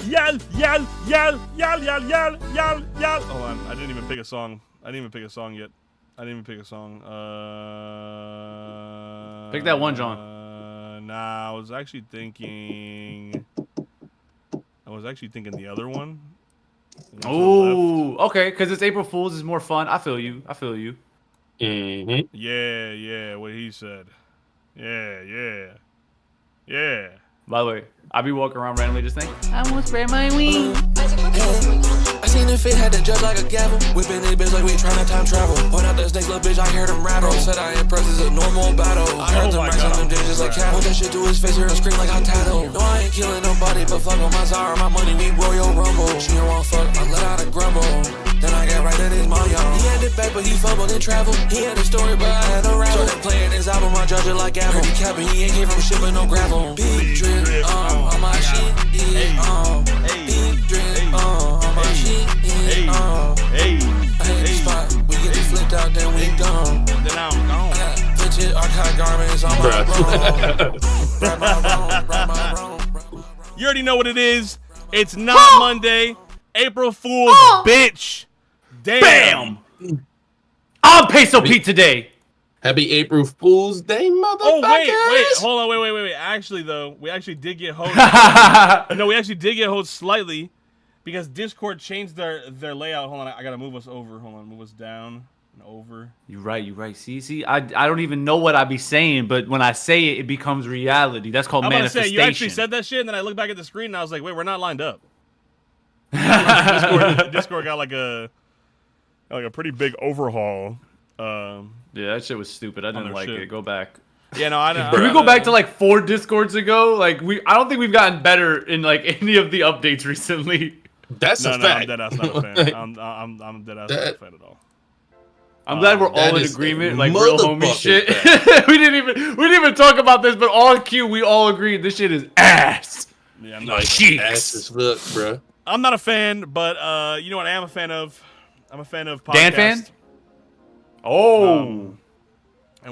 Yell, yell, yell, yell, yell, yell, yell, yell. Hold on, I didn't even pick a song. I didn't even pick a song yet. I didn't even pick a song. Pick that one, John. Nah, I was actually thinking the other one. Oh, okay, because it's April Fool's is more fun. I feel you. Mm-hmm. Yeah, what he said. Yeah. By the way, I be walking around randomly just thinking, I won't spread my wings. I seen the fit, had to judge like a gavel. Whipping this bitch like we tryna time travel. Point out that snake, little bitch, I heard him rattle. Said I impressed, it's a normal battle. I heard them racks on them digits like cattle. Put that shit to his face, hear him scream like I tattle. No, I ain't killing nobody, but fuck on my Zara, my money, we Royal Rumble. She don't want fuck, I let out a grumble. Then I got right at his mom, y'all. He had it back, but he fumbled and traveled. He had a story, but I had no rattle. Started playing his album, I judge it like Apple. He capping, he ain't came from shit, but no gravel. Big drip, on my shit, yeah, big drip, on my shit, yeah, Hey. I hit the spot, we get it flipped out, then we gone. Then I'm gone. Legit archive garments on my room. You already know what it is. It's not Monday. April Fool's, bitch. Damn. I'm Peso Pete today. Happy April Fool's Day, motherfuckers! Oh wait, hold on, wait. Actually, though, we actually did get host. No, we actually did get host slightly because Discord changed their layout. Hold on, I gotta move us over. Hold on, move us down and over. You're right. See, I don't even know what I be saying, but when I say it, it becomes reality. That's called manifestation. Say, you actually said that shit, and then I looked back at the screen and I was like, wait, we're not lined up. Discord got like a pretty big overhaul. Yeah, that shit was stupid. I didn't like it. Go back. Yeah, no, I don't. Can we go back to like 4 Discords ago? Like I don't think we've gotten better in like any of the updates recently. That's a fact. I'm dead ass not a fan. I'm dead ass not a fan at all. I'm glad we're all in agreement, like real homie shit. we didn't even talk about this, but on cue we all agreed this shit is ass. Yeah, I'm not ass as fuck, bro. I'm not a fan, but you know what I am a fan of? I'm a fan of podcasts. Dan fan? Oh.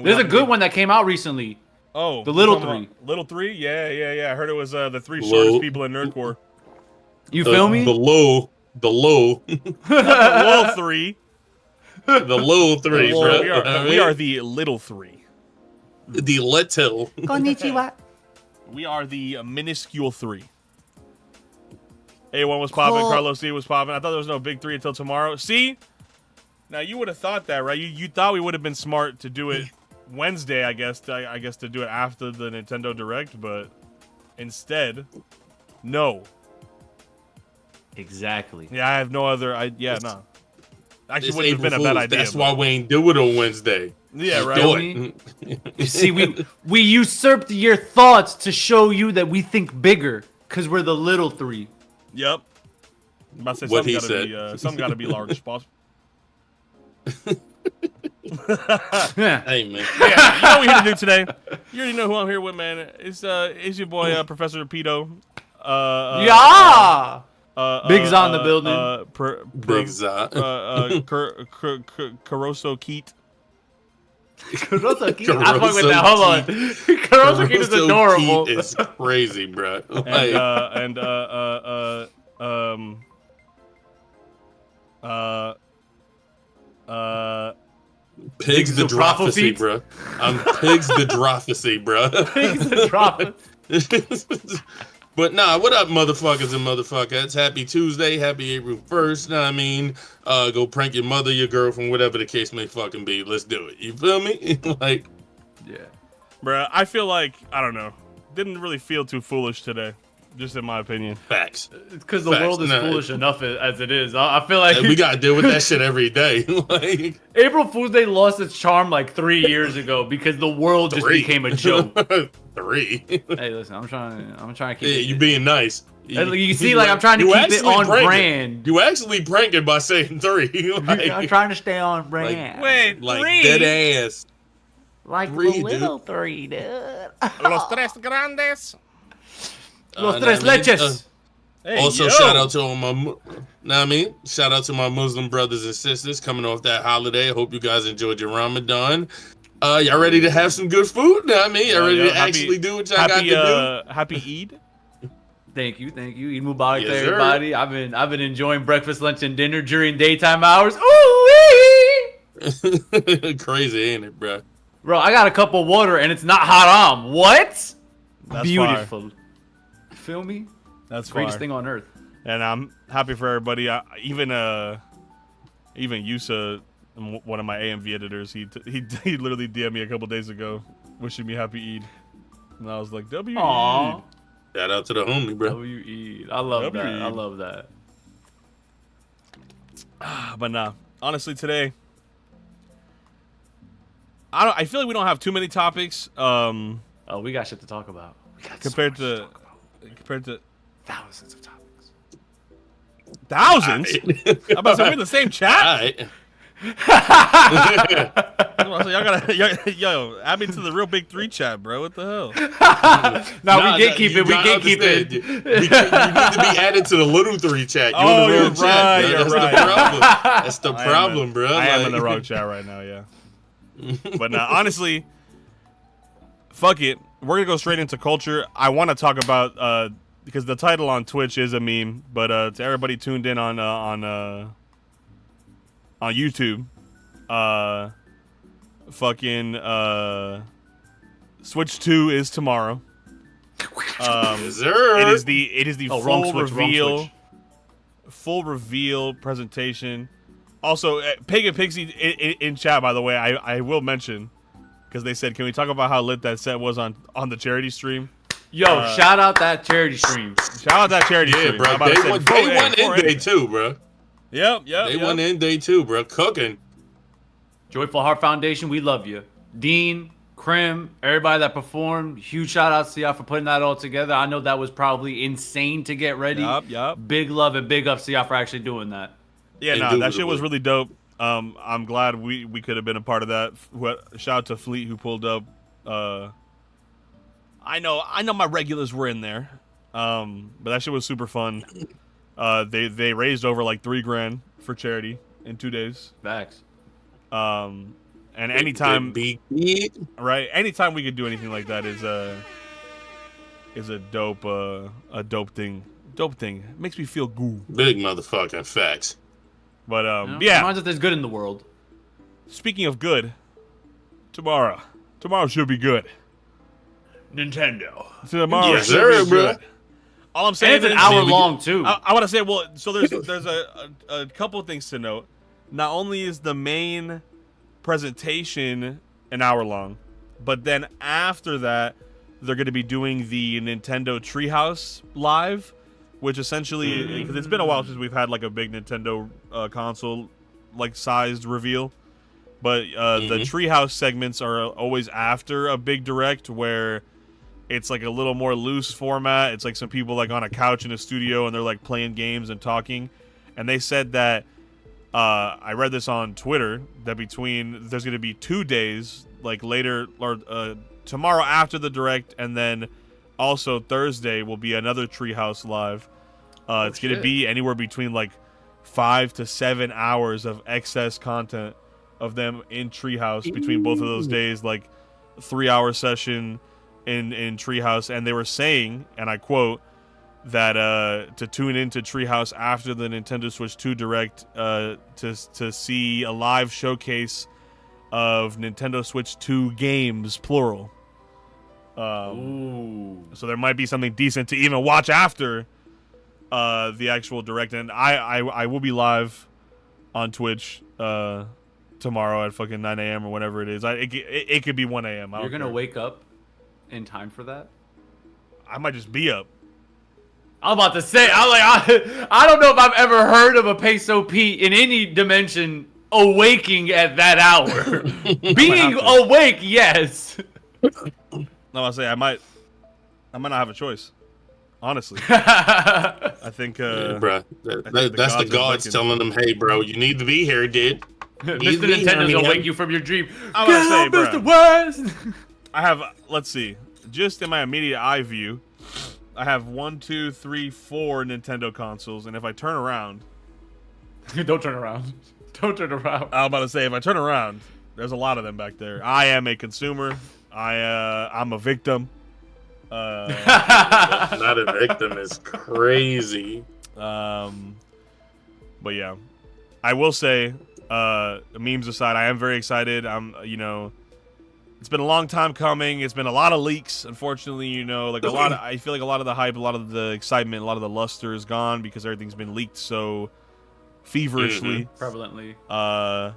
There's a good one that came out recently. Oh. The Little Three. Little Three? Yeah. I heard it was the 3 shortest people in Nerdcore. You feel me? The low. The Little Three. The Little Three, bro. We are the Little Three. The Little. Konnichiwa. We are the minuscule 3. A1 was popping, Carlos C was popping. I thought there was no big 3 until tomorrow. See? Now you would have thought that, right? You thought we would have been smart to do it Wednesday, I guess to do it after the Nintendo Direct, but instead, no. Exactly. Yeah, I have no other. No. Actually, wouldn't have been a bad idea. That's why we ain't do it on Wednesday. Yeah, right. Do it. You see, we usurped your thoughts to show you that we think bigger, because we're the Little Three. Yep. I'm about to say What he said. Something got to be large, boss. Hey man. Yeah, you know what we're here to do today. You already know who I'm here with, man. It's your boy Professor Pedo. Big Zon in the building. Big Zon. Caroso Keat. Caroso Keat. I fuck with that. Hold on. Caroso Keat is adorable. Keat is crazy, bro. Pigs the Drophacy, bro. I'm Pigs the Drophacy, bro. Pigs the Drophacy. But nah, what up, motherfuckers and motherfuckers? Happy Tuesday, happy April 1st. Know what I mean? Go prank your mother, your girlfriend, whatever the case may fucking be. Let's do it. You feel me? Like, yeah. Bruh, I feel like, I don't know. Didn't really feel too foolish today. Just in my opinion. Facts. It's because the world is foolish enough as it is. I feel like we gotta deal with that shit every day. Like, April Fool's Day lost its charm like 3 years ago because the world just became a joke. 3. Hey, listen, I'm trying to keep it. You being nice. You see, like I'm trying to keep it on brand. You actually pranking by saying 3. Like, I'm trying to stay on brand. Wait, 3? Dead ass. Like 3, the Little 3, dude. Los tres grandes. Los tres leches. Also, shout out to all shout out to my Muslim brothers and sisters coming off that holiday. I hope you guys enjoyed your Ramadan. Y'all ready to have some good food? Y'all ready to actually do what y'all got to do? Happy Eid. Thank you. Eid Mubarak Yes, to sir. everybody. I've been enjoying breakfast, lunch, and dinner during daytime hours. Ooh-wee! Crazy, ain't it, bro? Bro, I got a cup of water and it's not haram. What? That's Beautiful. Feel me? That's Greatest fire. thing on earth. And I'm happy for everybody. Even Yusa, one of my AMV editors, he literally DM'd me a couple days ago, wishing me happy Eid, and I was like, W Aw. Eid. Shout out to the homie, bro. W-E. I love W-E. that. I love that. But nah, honestly, today, I feel like we don't have too many topics. Oh, we got shit to talk about. We got Compared so much to compared to thousands of topics. thousands. I'm about to say we're in the same All chat. right. Y'all gotta, yo, add me to the real big 3 chat, bro. What the hell? No, we can't keep it. We gotta can't keep understand. it. You need to be added to the little 3 chat. You're Oh, in the you're wrong chat, bro. right, That's you're the problem. That's the problem, bro. I am in Like- the wrong chat right now, yeah. But nah, honestly, fuck it. We're gonna go straight into culture. I want to talk about because the title on Twitch is a meme, but to everybody tuned in on YouTube, Switch 2 is tomorrow. Yes, sir. It is the wrong full switch, wrong reveal, switch. full reveal presentation. Also, Pig and Pixie in chat, by the way, I will mention, because they said, can we talk about how lit that set was on the charity stream? Yo, shout out that charity stream. Shout out that charity Yeah, stream. bro. I'm about to say, Day one and day 2, bro. Yep. Day 1 and day 2, bro. Cooking. Joyful Heart Foundation, we love you. Dean, Krim, everybody that performed, huge shout outs to y'all for putting that all together. I know that was probably insane to get ready. Yup. Big love and big ups to y'all for actually doing that. Yeah, no, that shit was really dope. I'm glad we could have been a part of that. Shout out to Fleet who pulled up. I know my regulars were in there. But that shit was super fun. They raised over like $3,000 for charity in 2 days. Facts. And anytime Big anytime we could do anything like that is a dope thing. Dope thing. It makes me feel good. Big motherfucking facts. But Yeah. Reminds us there's good in the world. Speaking of good, tomorrow should be good. Nintendo. Tomorrow Yes, should sir, be bro. good. All I'm saying And it's an is, hour long, too. I want to say, well, so there's a couple of things to note. Not only is the main presentation an hour long, but then after that, they're going to be doing the Nintendo Treehouse Live, which essentially, because it's been a while since we've had like a big Nintendo console like sized reveal, but the Treehouse segments are always after a big direct where it's like a little more loose format. It's like some people like on a couch in a studio and they're like playing games and talking. And they said that I read this on Twitter that there's going to be 2 days, like later or tomorrow after the direct, and then also Thursday will be another Treehouse Live. It's going to be anywhere between like 5 to 7 hours of excess content of them in Treehouse between both of those days, like 3-hour session in Treehouse. And they were saying, and I quote, that to tune into Treehouse after the Nintendo Switch 2 Direct to see a live showcase of Nintendo Switch 2 games, plural. So there might be something decent to even watch after the actual Direct. And I will be live on Twitch tomorrow at fucking 9 a.m. or whenever it is. It could be 1 a.m. You're going to wake up in time for that? I might just be up. I'm about to say, I don't know if I've ever heard of a Peso Pete in any dimension awaking at that hour. Being awake, yes. No, I'll say I might not have a choice. Honestly, I think, bro, that's the gods telling them, "Hey, bro, you need to be here, dude." Mr. Nintendo's gonna wake you from your dream. I'm gonna say, bro. Mr. West. I have. Let's see. Just in my immediate eye view, I have 1, 2, 3, 4 Nintendo consoles, and if I turn around, Don't turn around. Don't turn around. I'm about to say, if I turn around, there's a lot of them back there. I am a consumer. I'm a victim. Not a victim is crazy. But yeah, I will say, memes aside, I am very excited. It's been a long time coming. It's been a lot of leaks, unfortunately. I feel like a lot of the hype, a lot of the excitement, a lot of the luster is gone because everything's been leaked so feverishly, prevalently. But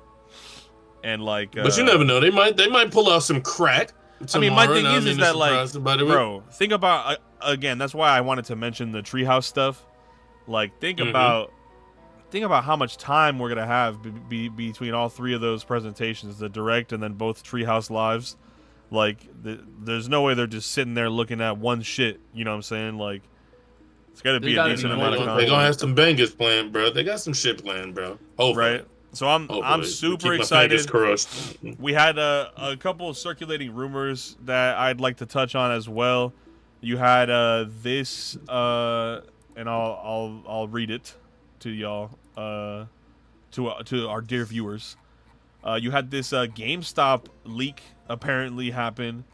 you never know. They might pull out some crack. My tomorrow, thing is that bro, think about again. That's why I wanted to mention the treehouse stuff. Like, think about how much time we're gonna have between all three of those presentations, the direct and then both treehouse lives. Like, there's no way they're just sitting there looking at one shit. You know what I'm saying? Like, it's gotta be a decent amount of content. They're gonna have some bangers planned, bro. They got some shit planned, bro. Hopefully. Right. So I'm super excited. We had a couple of circulating rumors that I'd like to touch on as well. You had this, and I'll read it to y'all, to our dear viewers. You had this GameStop leak apparently happen,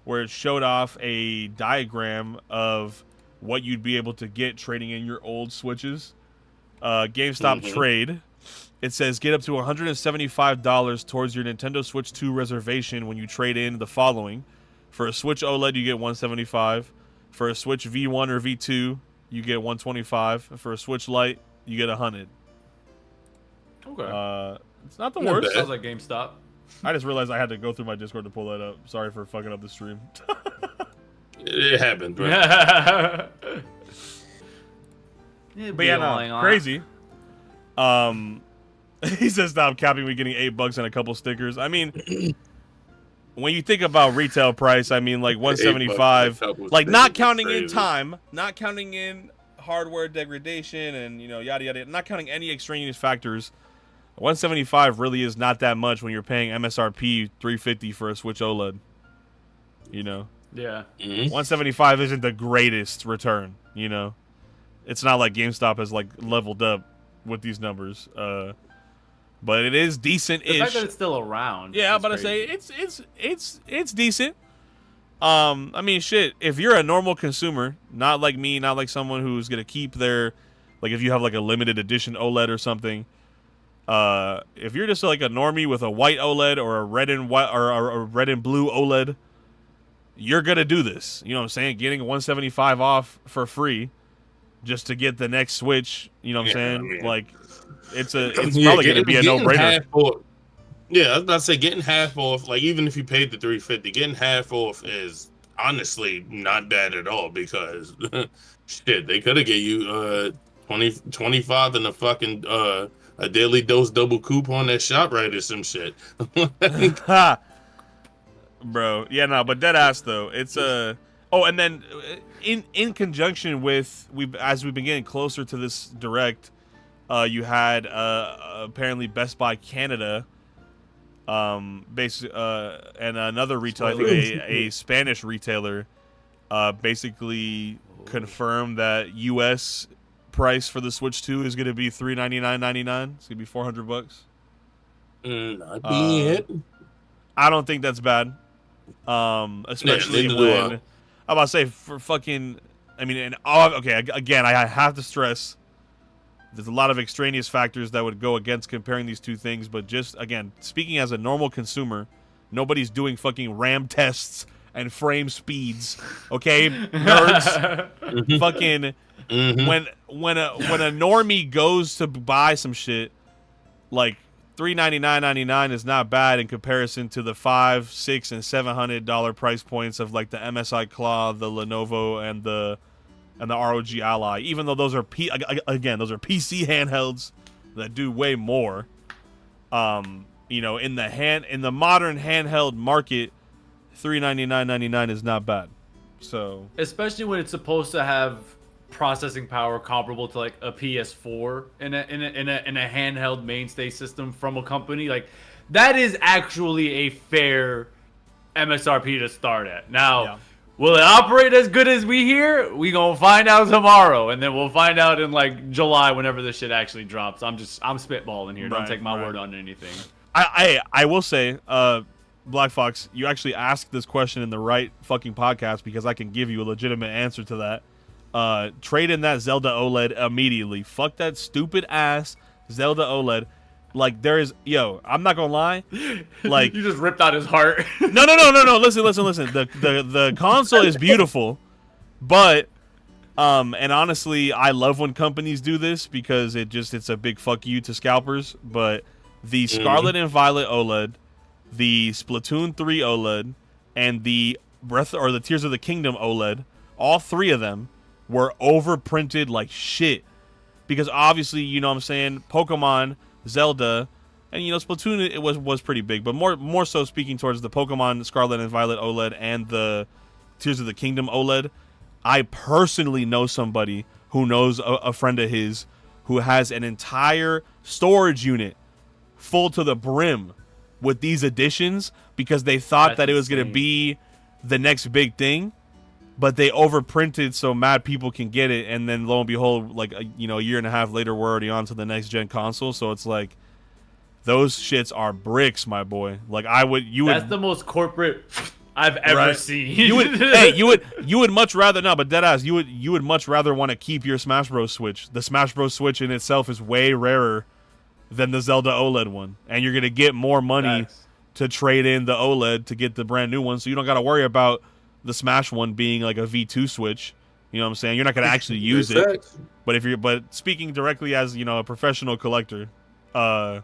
where it showed off a diagram of what you'd be able to get trading in your old Switches. GameStop trade. It says get up to $175 towards your Nintendo Switch 2 reservation when you trade in the following. For a Switch OLED, you get $175. For a Switch V1 or V2, you get $125. For a Switch Lite, you get $100. Okay. It's not the worst. Sounds like GameStop. I just realized I had to go through my Discord to pull that up. Sorry for fucking up the stream. It happened, bro. But yeah, no, crazy. He says stop capping. We getting $8 and a couple stickers. I mean, when you think about retail price, I mean, like 175, like not counting in time, not counting in hardware degradation, and yada yada, not counting any extraneous factors. 175 really is not that much when you're paying MSRP $350 for a Switch OLED. Yeah. 175 isn't the greatest return. It's not like GameStop has like leveled up with these numbers. But it is decent-ish. The fact that it's still around. Yeah, I'm about to say it's decent. I mean, shit. If you're a normal consumer, not like me, not like someone who's gonna keep their, like, if you have like a limited edition OLED or something. If you're just like a normie with a white OLED or a red and white or a red and blue OLED, you're gonna do this. You know what I'm saying? Getting 175 off for free just to get the next Switch. You know what I'm saying? I mean, like. It's probably going to be a no-brainer. Yeah, I was about to say, getting half off, like, even if you paid the $350, getting half off is honestly not bad at all, because shit, they could have gave you 25 and a fucking a daily dose double coupon at ShopRite or some shit. Bro, yeah, no, but dead ass though. It's and then in conjunction with as we've been getting closer to this direct. You had apparently Best Buy Canada, and another retailer, I think a Spanish retailer, basically confirmed that U.S. price for the Switch 2 is going to be $399.99. It's going to be $400. Not being it. I don't think that's bad, especially when I'm about to say for fucking. I mean, okay. Again, I have to stress. There's a lot of extraneous factors that would go against comparing these two things, but just, again, speaking as a normal consumer, nobody's doing fucking RAM tests and frame speeds, okay? Nerds. Fucking, when a normie goes to buy some shit, like, $399.99 is not bad in comparison to the $500, $600, and $700 price points of, like, the MSI Claw, the Lenovo, and the ROG Ally, even though those are those are PC handhelds that do way more. In the modern handheld market, $399.99 is not bad. So especially when it's supposed to have processing power comparable to like a PS4 in a handheld mainstay system from a company, like that is actually a fair MSRP to start at. Now. Yeah. Will it operate as good as we hear? We gonna find out tomorrow, and then we'll find out in like July whenever this shit actually drops. I'm spitballing here. Don't take my word on anything. I will say, Black Fox, you actually asked this question in the right fucking podcast because I can give you a legitimate answer to that. Trade in that Zelda OLED immediately. Fuck that stupid ass Zelda OLED. Like, there is, I'm not gonna lie. Like, you just ripped out his heart. No. Listen. The console is beautiful, but and honestly, I love when companies do this because it's a big fuck you to scalpers. But the Scarlet and Violet OLED, the Splatoon 3 OLED, and the the Tears of the Kingdom OLED, all three of them were overprinted like shit. Because obviously, you know what I'm saying, Pokemon, Zelda, and Splatoon it was pretty big, but more so speaking towards the Pokemon Scarlet and Violet OLED and the Tears of the Kingdom OLED. I personally know somebody who knows a friend of his who has an entire storage unit full to the brim with these editions because they thought that it was going to be the next big thing, but they overprinted so mad people can get it, and then lo and behold, like a year and a half later, we're already on to the next gen console. So it's like those shits are bricks, my boy. Like That's the most corporate I've ever seen. You would much rather but deadass, you would much rather want to keep your Smash Bros. Switch. The Smash Bros. Switch in itself is way rarer than the Zelda OLED one, and you're gonna get more money to trade in the OLED to get the brand new one, so you don't got to worry about the Smash one being like a V2 Switch. You know what I'm saying? You're not gonna actually use it. But speaking directly as a professional collector, yeah,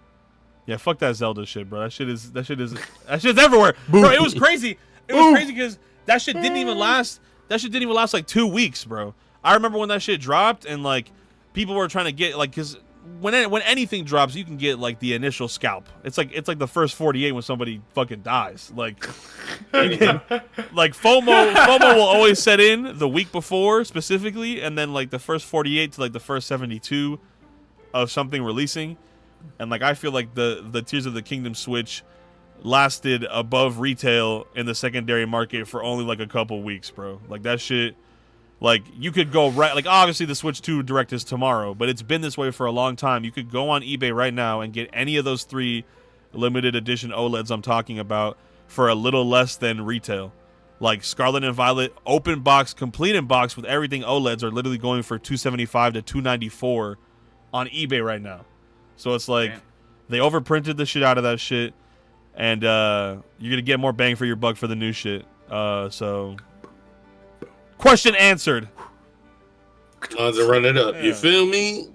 fuck that Zelda shit, bro. That shit's everywhere, bro. It was crazy. It was crazy because that shit didn't even last. That shit didn't even last like 2 weeks, bro. I remember when that shit dropped and like people were trying to get because when anything drops, you can get like the initial scalp. It's like the first 48 when somebody fucking dies. Like, like FOMO will always set in the week before specifically, and then like the first 48 to like the first 72 of something releasing. And like I feel like the Tears of the Kingdom Switch lasted above retail in the secondary market for only like a couple weeks, bro. Like that shit. Like, you could go right... Like, obviously, the Switch 2 Direct is tomorrow, but it's been this way for a long time. You could go on eBay right now and get any of those 3 limited edition OLEDs I'm talking about for a little less than retail. Like, Scarlet and Violet, open box, complete in box with everything OLEDs are literally going for $275 to $294 on eBay right now. So it's like, they overprinted the shit out of that shit, and you're going to get more bang for your buck for the new shit. So... Question answered. Tons to run it up. You feel me?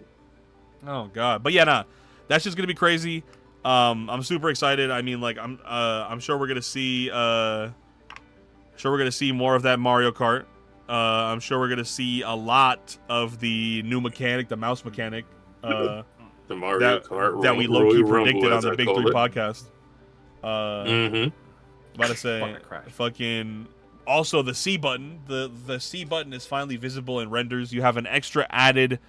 Oh god, but yeah, that's just gonna be crazy. I'm super excited. I mean, like, I'm sure we're gonna see, more of that Mario Kart. I'm sure we're gonna see a lot of the new mechanic, the mouse mechanic. The Mario Kart that we low-key predicted on the Big 3 podcast. About to say, fucking. Also, the C button. The C button is finally visible in renders. You have an extra added,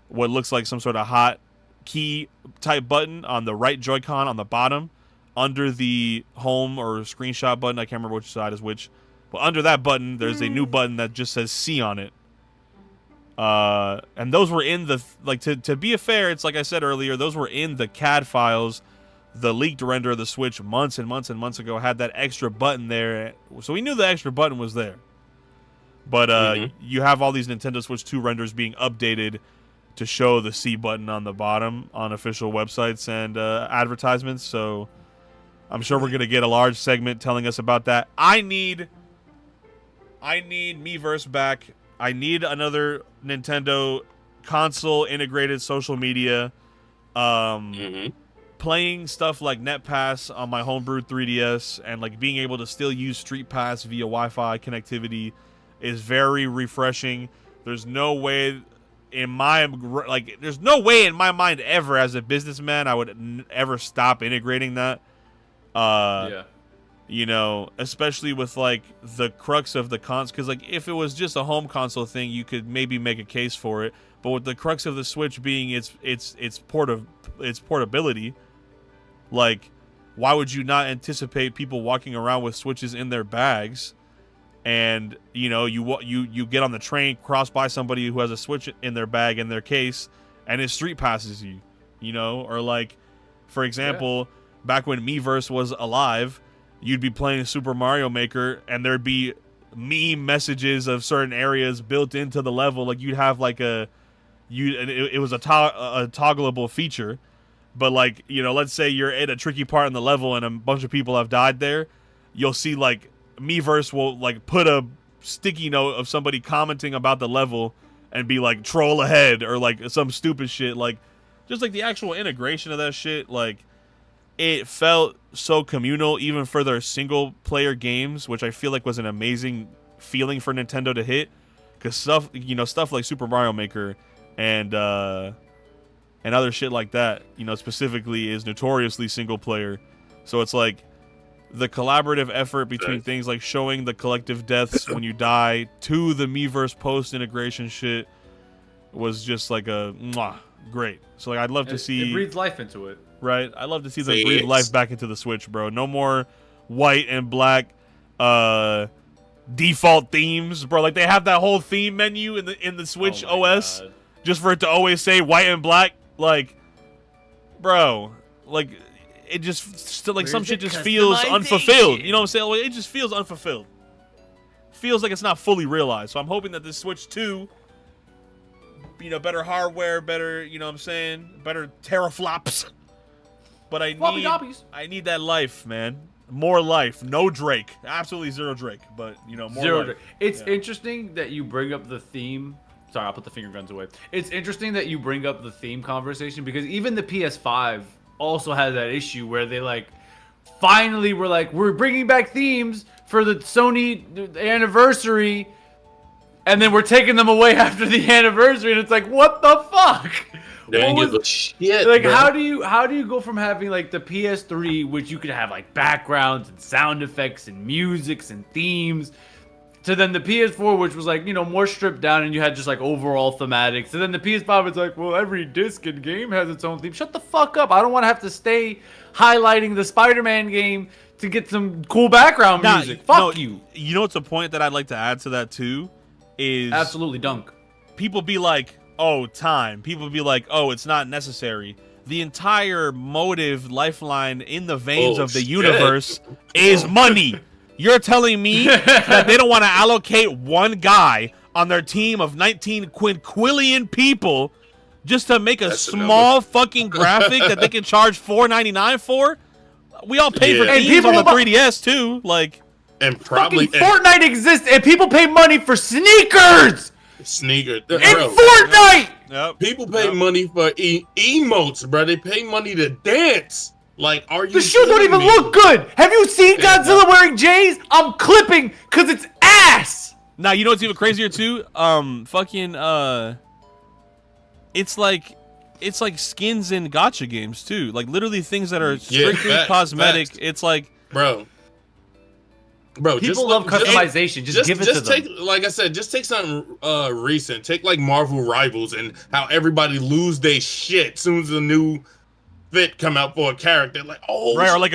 what looks like some sort of hot key type button on the right Joy-Con on the bottom, under the home or screenshot button. I can't remember which side is which. But under that button, there's a new button that just says C on it. And those were in the to be fair, it's like I said earlier, those were in the CAD files. The leaked render of the Switch months and months and months ago had that extra button there, so we knew the extra button was there. But you have all these Nintendo Switch 2 renders being updated to show the C button on the bottom on official websites and advertisements. So I'm sure we're gonna get a large segment telling us about that. I need Miiverse back. I need another Nintendo console integrated social media. Playing stuff like NetPass on my homebrewed 3DS and like being able to still use Street Pass via Wi-Fi connectivity is very refreshing. There's no way in my mind ever as a businessman I would ever stop integrating that. You know, especially with like the crux of the cons, because like if it was just a home console thing, you could maybe make a case for it. But with the crux of the Switch being its portability. Like, why would you not anticipate people walking around with Switches in their bags, and you get on the train, cross by somebody who has a Switch in their bag in their case, and it street passes you, or like, for example, back when Miiverse was alive, you'd be playing Super Mario Maker, and there'd be meme messages of certain areas built into the level. Like you'd have like it was a toggleable feature, but like, you know, let's say you're in a tricky part in the level and a bunch of people have died there, you'll see like Miiverse will like put a sticky note of somebody commenting about the level and be like troll ahead or like some stupid shit. Like just like the actual integration of that shit, like it felt so communal even for their single player games, which I feel like was an amazing feeling for Nintendo to hit, because stuff like Super Mario Maker and other shit like that, you know, specifically is notoriously single player. So it's like the collaborative effort between things like showing the collective deaths when you die to the Miiverse post integration shit was just like a great. So like I'd love to see it breathes life into it. Right, I love to see them breathe life back into the Switch, bro. No more white and black default themes, bro. Like they have that whole theme menu in the Switch OS, God. just for it to always say white and black. Like, bro, like it just like some shit just feels unfulfilled. You know what I'm saying? Like, it just feels unfulfilled. Feels like it's not fully realized. So I'm hoping that this Switch 2, you know, better hardware, better, you know what I'm saying, better teraflops. But I need that life, man. More life. No Drake. Absolutely zero Drake. But, you know, more life. Drake. It's interesting that you bring up the theme. Sorry, I'll put the finger guns away. It's interesting that you bring up the theme conversation, because even the PS5 also has that issue where they, like, finally were like, we're bringing back themes for the Sony anniversary, and then we're taking them away after the anniversary, and it's like, what the fuck? They ain't give a shit, like, bro. how do you go from having like the PS3, which you could have like backgrounds and sound effects and musics and themes, to then the PS4, which was like, you know, more stripped down and you had just like overall thematics, and then the PS5 is like, well, every disc and game has its own theme. Shut the fuck up! I don't want to have to stay highlighting the Spider-Man game to get some cool background music. Fuck you. You know what's a point that I'd like to add to that too is Absolutely dunk. People be like, oh, time. People be like, oh, it's not necessary. The entire motive lifeline in the veins of the universe is money. You're telling me that they don't want to allocate one guy on their team of 19 quinquillion people just to make a small fucking graphic that they can charge $4.99 for? We all pay for games on the 3DS too, like. And probably Fortnite exists, and people pay money for sneakers. Sneakers in Fortnite. Yep. People pay money for emotes, bro. They pay money to dance. Like, are you? The shoes don't even look good. Have you seen Godzilla wearing J's? I'm clipping because it's ass. Now you know what's even crazier too. It's like skins in gacha games too. Like literally things that are strictly cosmetic. Facts. It's like, bro, people love customization. Just give it to them. Like I said, just take something recent. Take like Marvel Rivals and how everybody lose their shit as soon as a new fit come out for a character. Like, oh, right, or like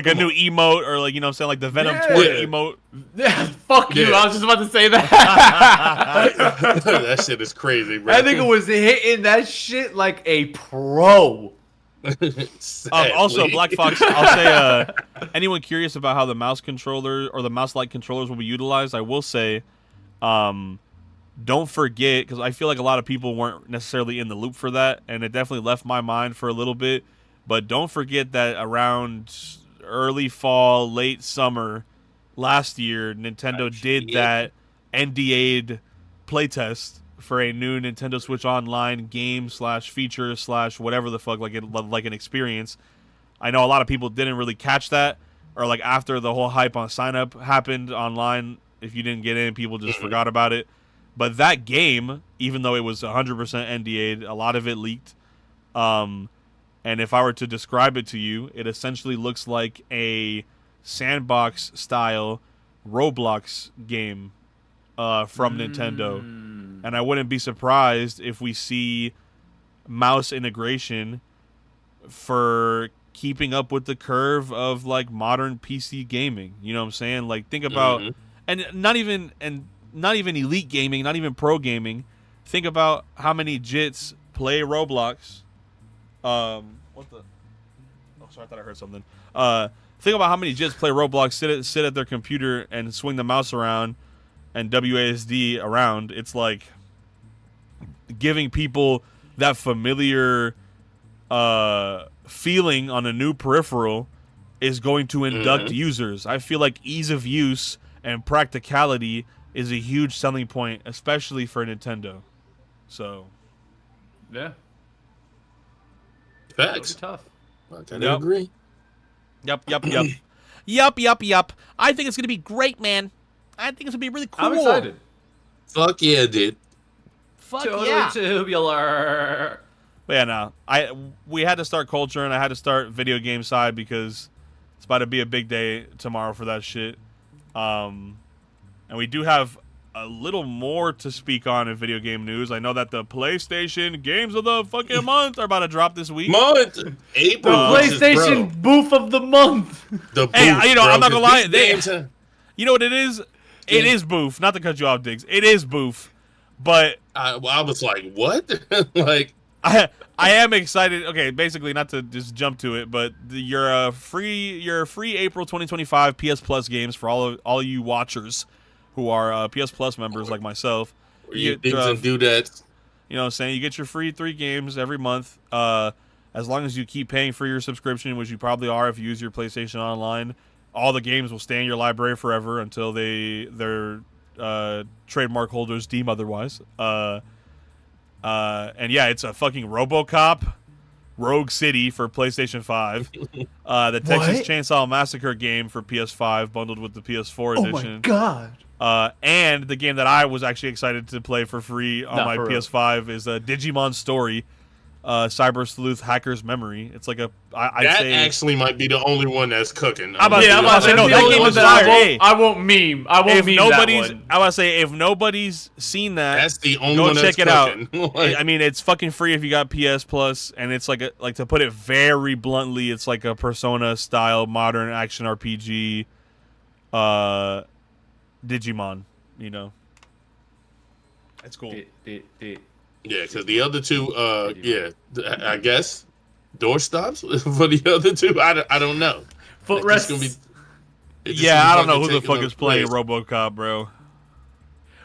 a new emote, or like, you know what I'm saying, like the Venom twerk emote. Yeah, fuck you. I was just about to say that. That shit is crazy, bro. I think it was hitting that shit like a pro. Also, Black Fox, I'll say, anyone curious about how the mouse controller or the mouse-like controllers will be utilized, I will say, don't forget, because I feel like a lot of people weren't necessarily in the loop for that, and it definitely left my mind for a little bit, but don't forget that around early fall, late summer last year, Nintendo did that NDA'd playtest for a new Nintendo Switch Online game / feature / whatever the fuck, like an experience. I know a lot of people didn't really catch that, or like after the whole hype on sign up happened online, if you didn't get in, people just forgot about it. But that game, even though it was 100% NDA'd, a lot of it leaked. And if I were to describe it to you, it essentially looks like a sandbox style Roblox game from Nintendo. And I wouldn't be surprised if we see mouse integration for keeping up with the curve of like modern PC gaming. You know what I'm saying? Like, think about and not even elite gaming, not even pro gaming. Think about how many jits play Roblox. What the? Oh, sorry, I thought I heard something. think about how many jits play Roblox, sit at their computer and swing the mouse around and WASD around. It's like giving people that familiar feeling on a new peripheral is going to induct users. I feel like ease of use and practicality is a huge selling point, especially for Nintendo. So, yeah, Facts. tough. I kind of agree. Yup. I think it's gonna be great, man. I think it's gonna be really cool. I'm excited. Fuck yeah, dude. Fuck yeah. Tubular. But yeah, no. We had to start culture, and I had to start video game side because it's about to be a big day tomorrow for that shit. And we do have a little more to speak on in video game news. I know that the PlayStation games of the fucking month are about to drop this week. April. The PlayStation boof of the month. The booth, Hey, you know, bro, I'm not gonna lie. this You know what it is? It is boof. Not to cut you off, Diggs. It is boof. But I was like, what? Like, I am excited. Okay, basically, not to just jump to it, but your free April 2025 PS Plus games for all you watchers who are PS Plus members like myself. you get, and do that. You know what I'm saying? You get your free 3 games every month. As long as you keep paying for your subscription, which you probably are if you use your PlayStation Online, all the games will stay in your library forever until their trademark holders deem otherwise. And yeah, it's a fucking RoboCop Rogue City for PlayStation 5. The Texas Chainsaw Massacre game for PS5 bundled with the PS4 edition. Oh my god. And the game that I was actually excited to play for free on my PS5 is Digimon Story, Cyber Sleuth Hacker's Memory. It's like I'd say actually might be the only one that's cooking. I'm about to say, no, that game is fire. I won't meme. I won't meme that one. I want to say, if nobody's seen that, that's the only go one check it cooking. out. Like, I mean, it's fucking free if you got PS Plus, and it's like to put it very bluntly, it's like a Persona style modern action RPG, Digimon. You know, it's cool. yeah, because the other two, I guess doorstops for the other two. I don't know. Footrests. I don't know who the fuck is playing RoboCop, bro.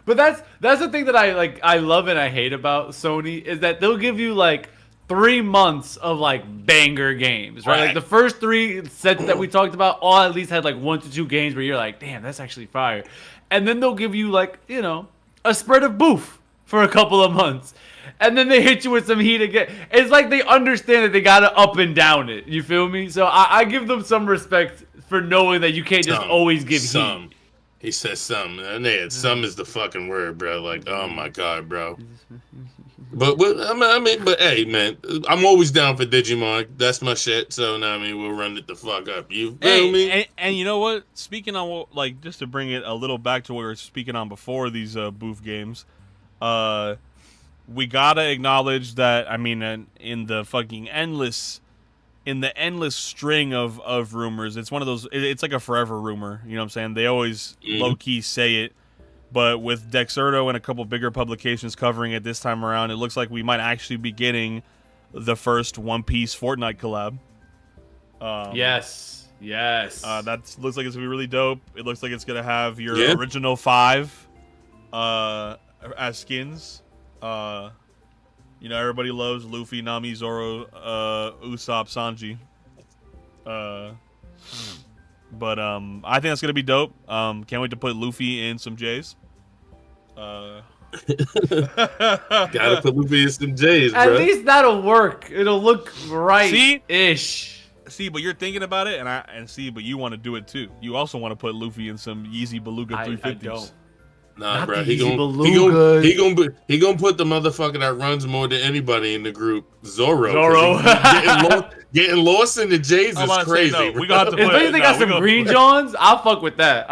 But that's the thing that I love and I hate about Sony is that they'll give you like 3 months of like banger games, right? Like the first 3 sets that we talked about all at least had like 1 to 2 games where you're like, damn, that's actually fire. And then they'll give you like, you know, a spread of boof for a couple of months. And then they hit you with some heat again. It's like they understand that they gotta up and down it. You feel me? So I give them some respect for knowing that you can't just always give heat. He says some. And some is the fucking word, bro. Like, oh my god, bro. But but hey, man, I'm always down for Digimon. That's my shit. So now, we'll run it the fuck up. You feel me? And you know what? Speaking on like just to bring it a little back to what we were speaking on before these booth games, we gotta acknowledge that. I mean, in the fucking endless string of rumors, it's one of those. It's like a forever rumor. You know what I'm saying? They always low key say it. But with Dexerto and a couple bigger publications covering it this time around, it looks like we might actually be getting the first One Piece Fortnite collab. Yes. That looks like it's gonna be really dope. It looks like it's gonna have your original 5 as skins. You know, everybody loves Luffy, Nami, Zoro, Usopp, Sanji. But I think that's gonna be dope. Can't wait to put Luffy in some J's. Gotta put Luffy in some J's, bro. At least that'll work. It'll look right-ish. See, but you're thinking about it, but you want to do it too. You also want to put Luffy in some Yeezy Beluga 350s. I don't. Nah, Not bro. the He gonna put the motherfucker that runs more than anybody in the group, Zoro. Getting lost in the J's is crazy. Say, no, we got to put. Especially they got some green Johns. I'll fuck with that.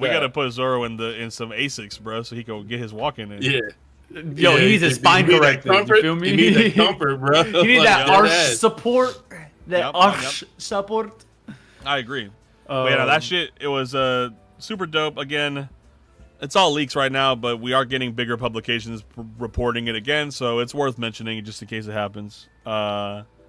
We gotta put Zoro in some Asics, bro, so he can get his walking in. Yeah. Yo, he needs his spine corrected. You feel me? You need that comfort, bro. You need that arch support. Support. I agree. But yeah, that shit. It was super dope. Again, it's all leaks right now, but we are getting bigger publications reporting it again, so it's worth mentioning just in case it happens.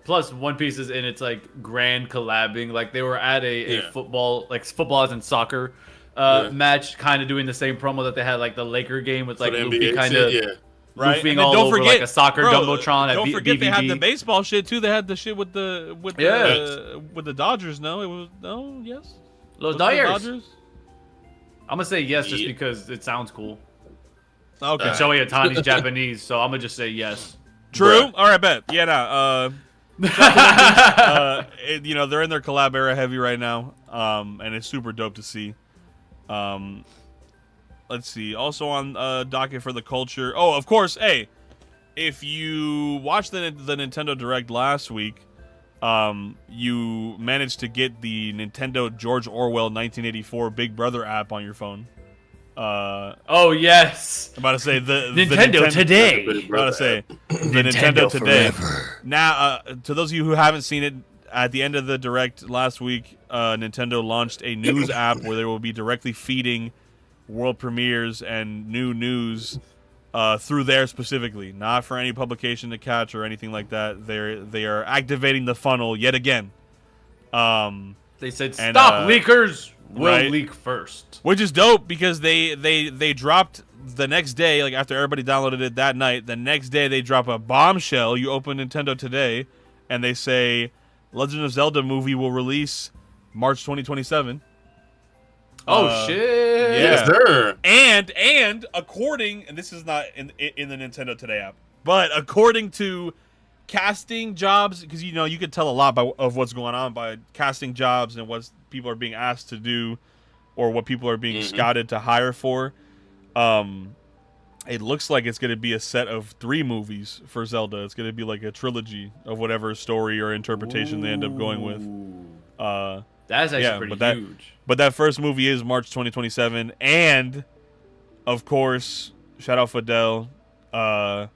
Plus, One Piece is in its like grand collabing. Like they were at a Yeah. football, like football as in soccer, match, kind of doing the same promo that they had like the Laker game with like For the Luffy NBA kind shit, of yeah. Right, goofing and then all don't over forget like a soccer bro, jumbotron at don't forget they had the BVB. baseball shit too. They had the shit with the Dodgers. No, it was yes. Los Was it the Dodgers. I'm gonna say yes just Yeah. because it sounds cool. Okay, And Shohei Ohtani's Japanese, so I'm gonna just say yes. true. Bruh. All right, bet. Yeah, no. You know they're in their collab era heavy right now, and it's super dope to see. Let's see. Also on docket for the culture. Oh, of course. Hey, if you watched the Nintendo Direct last week, you managed to get the Nintendo George Orwell 1984 Big Brother app on your phone. Oh yes, I'm about to say the Nintendo today. I'm about to say the Nintendo today. Now, to those of you who haven't seen it, at the end of the Direct last week, Nintendo launched a news app where they will be directly feeding world premieres and new news through there specifically, not for any publication to catch or anything like that. They are activating the funnel yet again. They said And, stop leakers. We'll right. leak first. Which is dope because they dropped the next day, like after everybody downloaded it that night, the next day they drop a bombshell. You open Nintendo Today and they say Legend of Zelda movie will release March 2027. Oh shit! yeah. Yes, sir. And according, and this is not in the Nintendo Today app, but according to casting jobs, because you know you can tell a lot of what's going on by casting jobs and what people are being asked to do, or what people are being scouted to hire for. It looks like it's going to be a set of 3 movies for Zelda. It's going to be like a trilogy of whatever story or interpretation they end up going with. That's actually yeah, pretty but huge. But that first movie is March 2027, and of course, shout out Fidel. That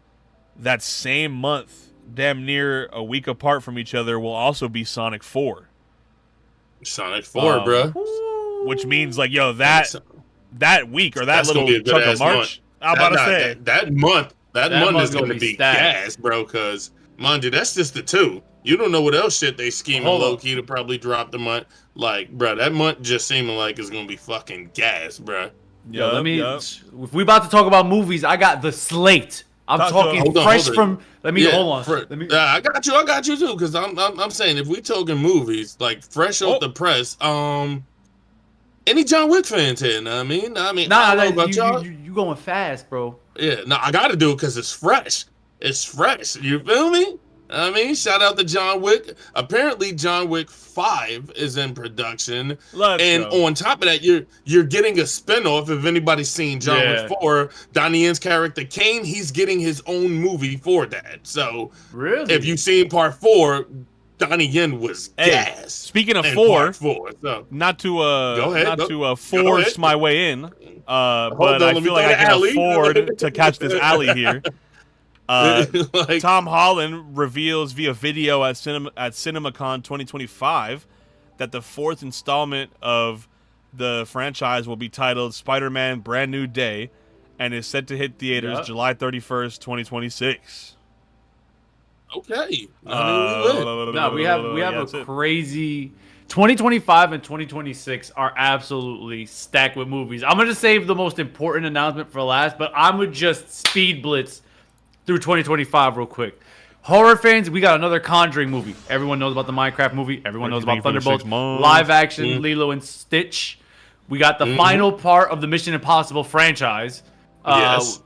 same month, damn near a week apart from each other, will also be Sonic 4. Sonic 4, bro. Which means like, yo, that week or that That's gonna little be a good chunk of ass March. month. I'm about to say that month month's is going to gonna be be stacked. gas, bro. Because mind you, that's just the 2. You don't know what else shit they scheming Hold low up. key to probably drop the month. Like, bro, that month just seeming like it's going to be fucking gas, bro. Yo, let me. yup. If we about to talk about movies, I got the slate. I'm Talk to talking us. Hold on, fresh hold on. from. Let me hold on. Let me. I got you too. Because I'm saying if we talking movies like fresh off the press, any John Wick fans here? Know what I mean, I don't know about y'all. You going fast, bro. Yeah, no, I got to do it because it's fresh. It's fresh. You feel me? I mean, shout out to John Wick. Apparently, John Wick 5 is in production. And go. on top of that, you're getting a spinoff. If anybody's seen John Wick 4, Donnie Yen's character Kane, he's getting his own movie for that. So, Really? if you've seen part 4, Donnie Yen was gas. Speaking of in 4, part 4, so not to Go ahead, force ahead. my way in, but on, I let me feel like I throw the can alley. afford to catch this alley here. like, Tom Holland reveals via video at CinemaCon 2025 that the 4th installment of the franchise will be titled Spider-Man Brand New Day and is set to hit theaters July 31st, 2026. okay. No, we have that's a it. crazy 2025 and 2026 are absolutely stacked with movies. I'm gonna save the most important announcement for last, but I'm gonna just speed blitz through 2025 real quick. Horror fans, we got another Conjuring movie. Everyone knows about the Minecraft movie. Everyone knows about Everything for the 6 Thunderbolts. months. Live action Lilo and Stitch. We got the final part of the Mission Impossible franchise. Yes.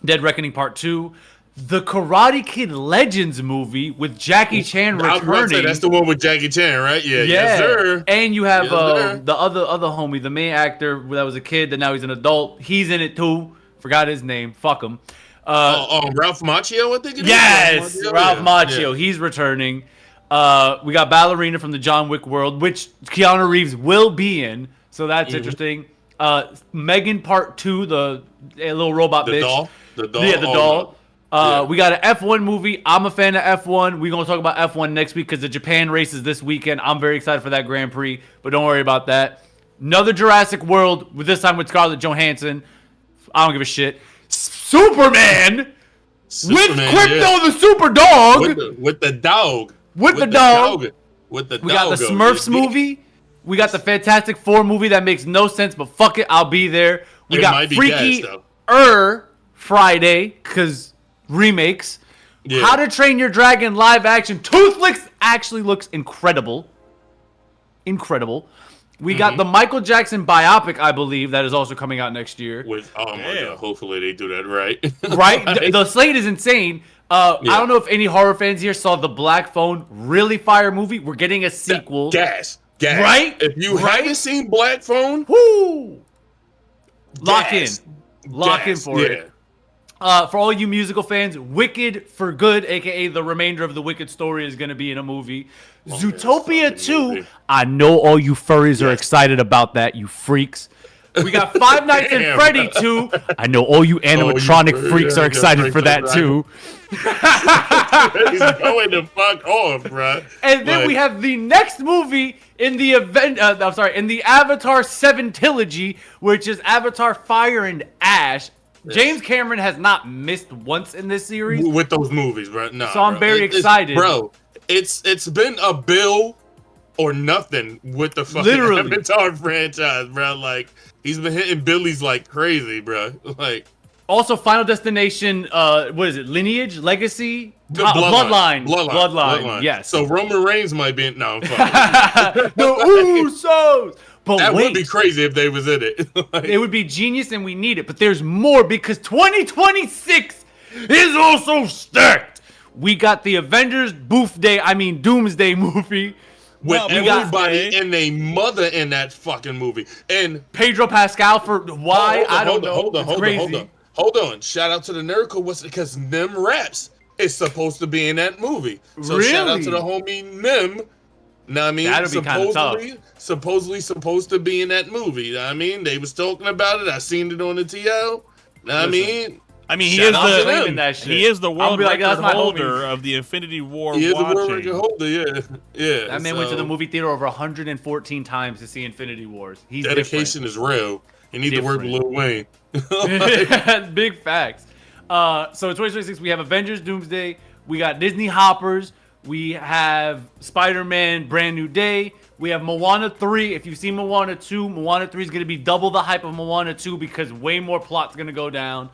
Dead Reckoning Part 2. The Karate Kid Legends movie with Jackie Chan I was about to say, returning. that's the one with Jackie Chan, right? Yeah, yes, sir. And you have Yes, sir. the other homie, the main actor that was a kid that now he's an adult. He's in it too. Forgot his name. Fuck him. Ralph Macchio, I think it is. Yes, Ralph Yeah. Macchio. He's returning. We got Ballerina from the John Wick world, which Keanu Reeves will be in. So that's interesting. Megan Part 2, the little robot The bitch. doll? The doll? Yeah, the Oh, doll. no. Yeah. We got an F1 movie. I'm a fan of F1. We're going to talk about F1 next week because the Japan race is this weekend. I'm very excited for that Grand Prix, but don't worry about that. Another Jurassic World, with this time with Scarlett Johansson. I don't give a shit. Superman with Superman, Crypto yeah. the Super Dog. With the dog. with the dog. With the We got the Smurfs movie. We got the Fantastic Four movie that makes no sense, but fuck it, I'll be there. We got Freaky Friday, because remakes. Yeah. How to Train Your Dragon live action. Toothless actually looks incredible. Incredible. We got the Michael Jackson biopic, I believe, that is also coming out next year. Oh my god, hopefully they do that right. Right? The slate is insane. I don't know if any horror fans here saw the Black Phone, really fire movie. We're getting a sequel. Gas. Right? If you haven't seen Black Phone, lock in for it. For all you musical fans, Wicked for Good, aka the remainder of the Wicked story, is going to be in a movie. Zootopia 2. Movie. I know all you furries are excited about that, you freaks. We got Five Nights at Freddy 2. I know all you animatronic freaks are excited for that too. He's going to fuck off, bro. And then we have the next movie in the in the Avatar 7 trilogy, which is Avatar Fire and Ash. James Cameron has not missed once in this series with those movies, bro. No, so I'm very excited, bro. It's been a bill or nothing with the fucking Avatar franchise, bro. Like he's been hitting billies like crazy, bro. Like also Final Destination, what is it? Lineage, Legacy, Bloodline. Yes. So Roman Reigns might be in. No, I'm fine. The Usos. But that would be crazy if they was in it. It would be genius, and we need it. But there's more because 2026 is also stacked. We got the Avengers Doomsday movie. With everybody and their mother in that fucking movie. And Pedro Pascal for why? I don't know. Hold on. Shout out to the Nerd Code because Nim Raps is supposed to be in that movie. So shout out to the homie Nim. Know I mean, that'd be kind of tough. Supposedly supposed to be in that movie. Know I mean, they was talking about it. I seen it on the TL. Know I mean, he is the world record holder of the Infinity War. He is the world record holder. Yeah. That man went to the movie theater over 114 times to see Infinity Wars. He's dedication is real. You need to work with Lil Wayne. Big facts. So in 2026 we have Avengers Doomsday. We got Disney Hoppers. We have Spider-Man Brand New Day. We have Moana 3. If you've seen Moana 2, Moana 3 is going to be double the hype of Moana 2 because way more plot's going to go down.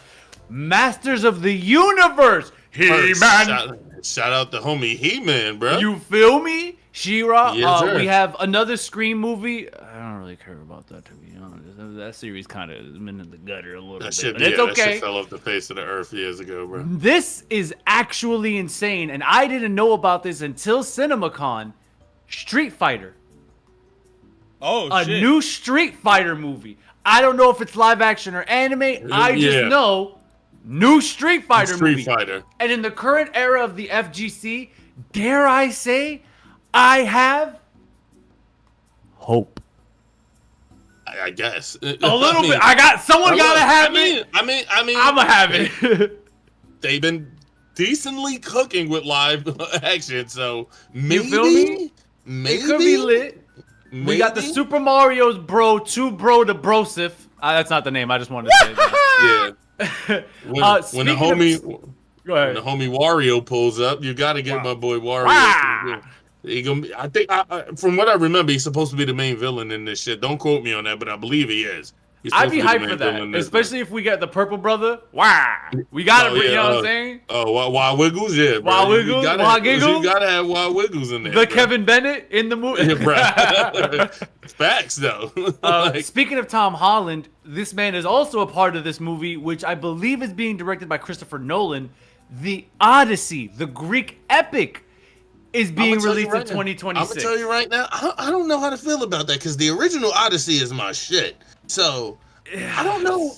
Masters of the Universe. He-Man. Shout out to homie He-Man, bro. You feel me? She-Ra. Yes, we have another Scream movie. I don't really care about that, to be honest. That series kind of been in the gutter a little bit. But it's okay. That shit fell off the face of the earth years ago, bro. This is actually insane, and I didn't know about this until CinemaCon. Street Fighter. A new Street Fighter movie. I don't know if it's live action or anime. I just know new Street Fighter movie. And in the current era of the FGC, dare I say, I have hope. I guess a little bit. Someone gotta have it. I mean, I'ma have it. They've been decently cooking with live action, so maybe, you feel me? Maybe it could be lit. Maybe? We got the Super Mario's Bro 2 Bro to Brosif. That's not the name. I just wanted to say that. Yeah. When the homie Wario pulls up, you got to get my boy Wario. I think, from what I remember, he's supposed to be the main villain in this shit. Don't quote me on that, but I believe he is. I'd be hyped for that, especially if we get the Purple Brother. Wow, we got it. You know what I'm saying? Wild Wiggles, yeah, bro. Wild Wiggles, You gotta have Wild Wiggles in there. The bro. Kevin Bennett in the movie. Yeah, facts, though. Speaking of Tom Holland, this man is also a part of this movie, which I believe is being directed by Christopher Nolan. The Odyssey, the Greek epic, is being released in 2026. I'm gonna tell you right now, I don't know how to feel about that because the original Odyssey is my shit. So I don't know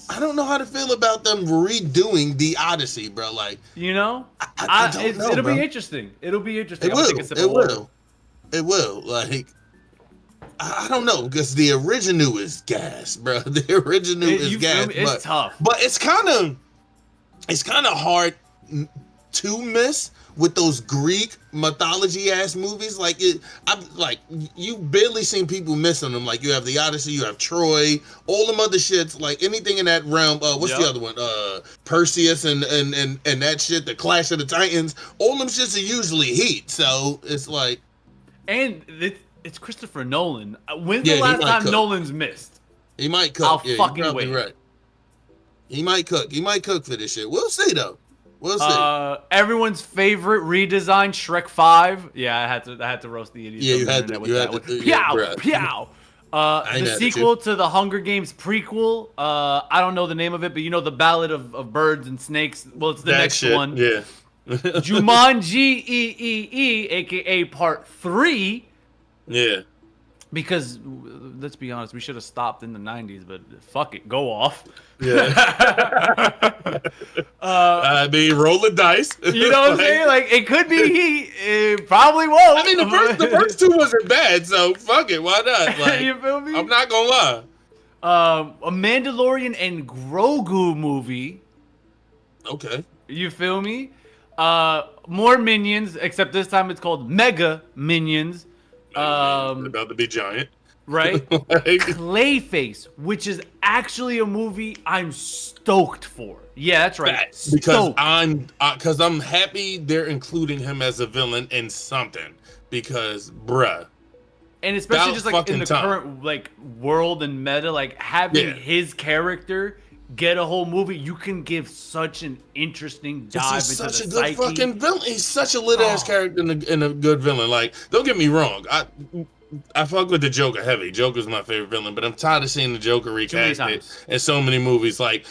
how to feel about them redoing the Odyssey, bro. Like, you know, I don't know, it'll bro. be interesting. It'll be interesting. It will. Like, I don't know because the original is gas, bro. The original is gas. It's tough, but it's kind of hard to miss with those Greek mythology ass movies. Like I'm like, you barely seen people missing them. Like you have the Odyssey, you have Troy, all them other shits. Like anything in that realm. What's the other one? Perseus and that shit. The Clash of the Titans. All them shits are usually heat. So it's like, and it's Christopher Nolan. When's Yeah, the he last might time cook. Nolan's missed? he might cook. I'll Yeah, fucking you're probably wait. right. He might cook. He might cook for this shit. We'll see though. We'll see. Everyone's favorite redesign, Shrek 5. Yeah, I had to roast the idiots. Yeah, on you the had internet to- with you that had to- one. yeah, Pew, bruh. pew. ain't The had sequel to the Hunger Games prequel. I don't know the name of it, but you know the Ballad of Birds and Snakes. Well, it's the That next shit, one. Yeah. Jumanji EEE, aka Part 3. Yeah. Because let's be honest, we should have stopped in the 90s, but fuck it, go off. Yeah. I mean, roll the dice. You know what I'm saying? Like it could be Heat. It probably won't. I mean, the first two wasn't bad, so fuck it. Why not? Like, You feel me? I'm not gonna lie. A Mandalorian and Grogu movie. Okay. You feel me? More Minions, except this time it's called Mega Minions. About to be giant. Right? Like, Clayface, which is actually a movie I'm stoked for. Yeah, that's right. because Stoked. I'm happy they're including him as a villain in something. Because, bruh. And especially about just like in the fucking time. current like world and meta, like having Yeah. his character get a whole movie, you can give such an interesting dive into He's such the a good psyche. fucking villain. He's such a lit ass Oh. character and a good villain. Like, don't get me wrong. I fuck with the Joker heavy. Joker's my favorite villain, but I'm tired of seeing the Joker many recasted times. in so many movies. Like,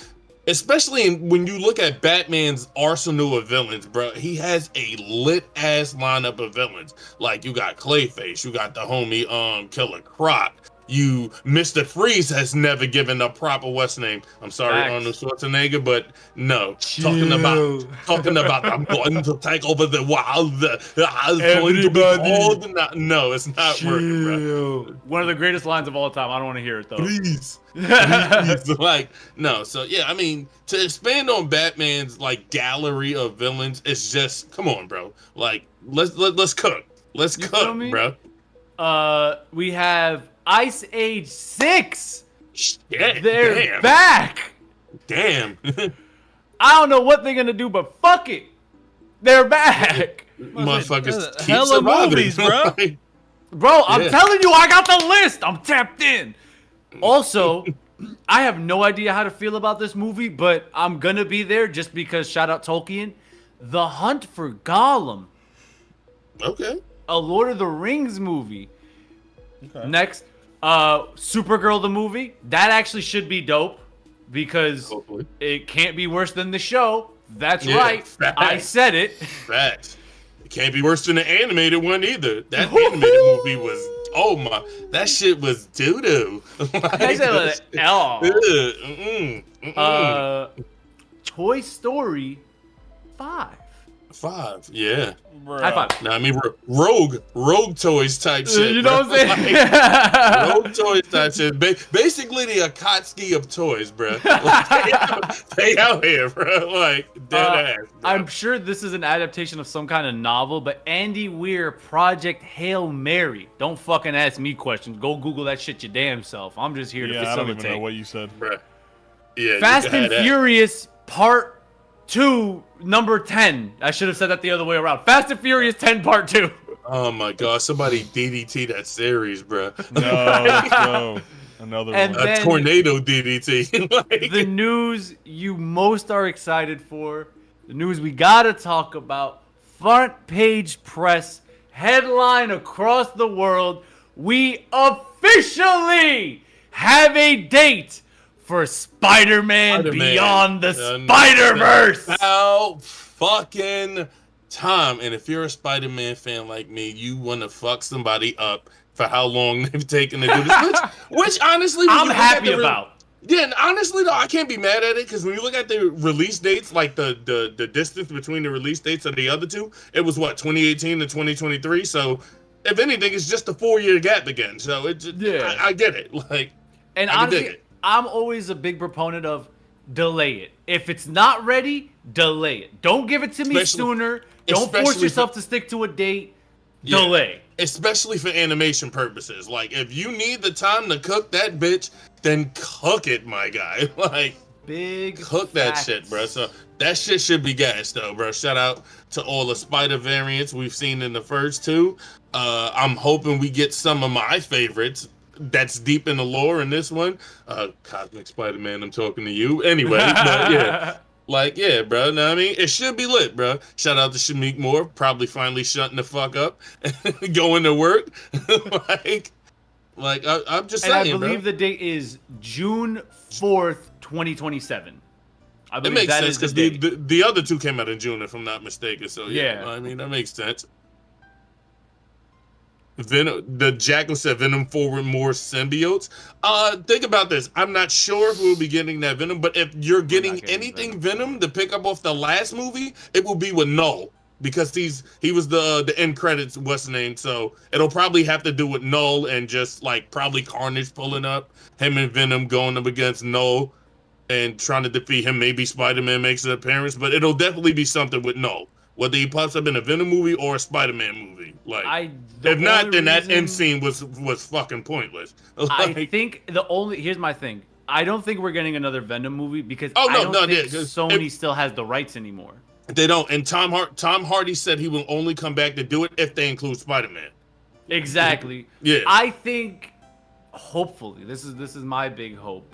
especially when you look at Batman's arsenal of villains, bro. He has a lit ass lineup of villains. Like, you got Clayface, you got the homie Killer Croc. Mr. Freeze has never given a proper what's name. I'm sorry, Facts. Arnold Schwarzenegger, but no. Talking about I'm going to take over the world. I'm going to be called. No, it's not working, bro. One of the greatest lines of all time. I don't want to hear it though. Please. Like, no. So yeah, I mean, to expand on Batman's like gallery of villains, it's just come on, bro. Like, let's cook. Let's You feel cook, me? bro. We have Ice Age 6. Shit, They're damn. back. Damn. I don't know what they're gonna do, but fuck it. They're back. Motherfuckers keep hella surviving. movies, bro. Like, Bro, I'm Yeah. telling you, I got the list. I'm tapped in. Also, I have no idea how to feel about this movie, but I'm gonna be there just because shout out Tolkien. The Hunt for Gollum, okay. a Lord of the Rings movie. Okay. Next, Supergirl the movie. That actually should be dope because Hopefully. it can't be worse than the show. That's Yeah, right. facts. I said it. Facts. It can't be worse than the animated one either. That animated movie was, oh my, that shit was doo doo. I said it with an L. Toy Story 5. 5, yeah. Bro. High five. Now I mean rogue toys type shit. You know bro. what I'm saying? Like, rogue toys type shit. Basically the Akatsuki of toys, bro. Like, they out here, bro. Like dead ass. Bro. I'm sure this is an adaptation of some kind of novel, but Andy Weir, Project Hail Mary. Don't fucking ask me questions. Go Google that shit your damn self. I'm just here to Yeah, I don't facilitate. even know what you said. Bruh. Yeah, Fast you can and have that. Furious Part 2, number 10. I should have said that the other way around. Fast and Furious 10, Part 2. Oh my god, somebody DDT that series, bro. No, let's go. Another And one. then- A tornado DDT. Like, The news you most are excited for, the news we gotta talk about, front page press, headline across the world, we officially have a date for Spider-Man Beyond the Spider-Verse. About fucking time. And if you're a Spider-Man fan like me, you want to fuck somebody up for how long they've taken to do this. Which honestly, when I'm you look happy at the about. Yeah, and honestly though, I can't be mad at it because when you look at the release dates, like the distance between the release dates of the other two, it was what 2018 to 2023. So if anything, it's just a 4-year gap again. So it just, Yeah. I get it. Like, And I can dig honestly, it. I'm always a big proponent of delay it. If it's not ready, delay it. Don't give it to me sooner. Don't force yourself to stick to a date. Delay. Especially for animation purposes. Like, if you need the time to cook that bitch, then cook it, my guy. Like, cook that shit, bro. So that shit should be gas, though, bro. Shout out to all the spider variants we've seen in the first two. I'm hoping we get some of my favorites that's deep in the lore in this one. Cosmic Spider-Man, I'm talking to you. Anyway, but yeah. Like, yeah, bro. Know what I mean? It should be lit, bro. Shout out to Shamik Moore, probably finally shutting the fuck up and going to work. I'm just saying, I believe the date is June 4th, 2027. I believe it makes that sense is because the other two came out in June, if I'm not mistaken. So yeah, I mean that makes sense. Venom, the Jackal said Venom forward more symbiotes. Think about this. I'm not sure if we'll be getting that Venom, but if you're getting anything Venom to pick up off the last movie, it will be with Null because he was the end credits what's the name. So it'll probably have to do with Null and just like probably Carnage pulling up him and Venom going up against Null and trying to defeat him. Maybe Spider-Man makes an appearance, but it'll definitely be something with Null. Whether he pops up in a Venom movie or a Spider-Man movie, like if not, then that end scene was fucking pointless. Like, I think here's my thing. I don't think we're getting another Venom movie because Sony still has the rights anymore. They don't. And Tom Hardy said he will only come back to do it if they include Spider-Man. Exactly. Yeah. I think, hopefully, this is my big hope.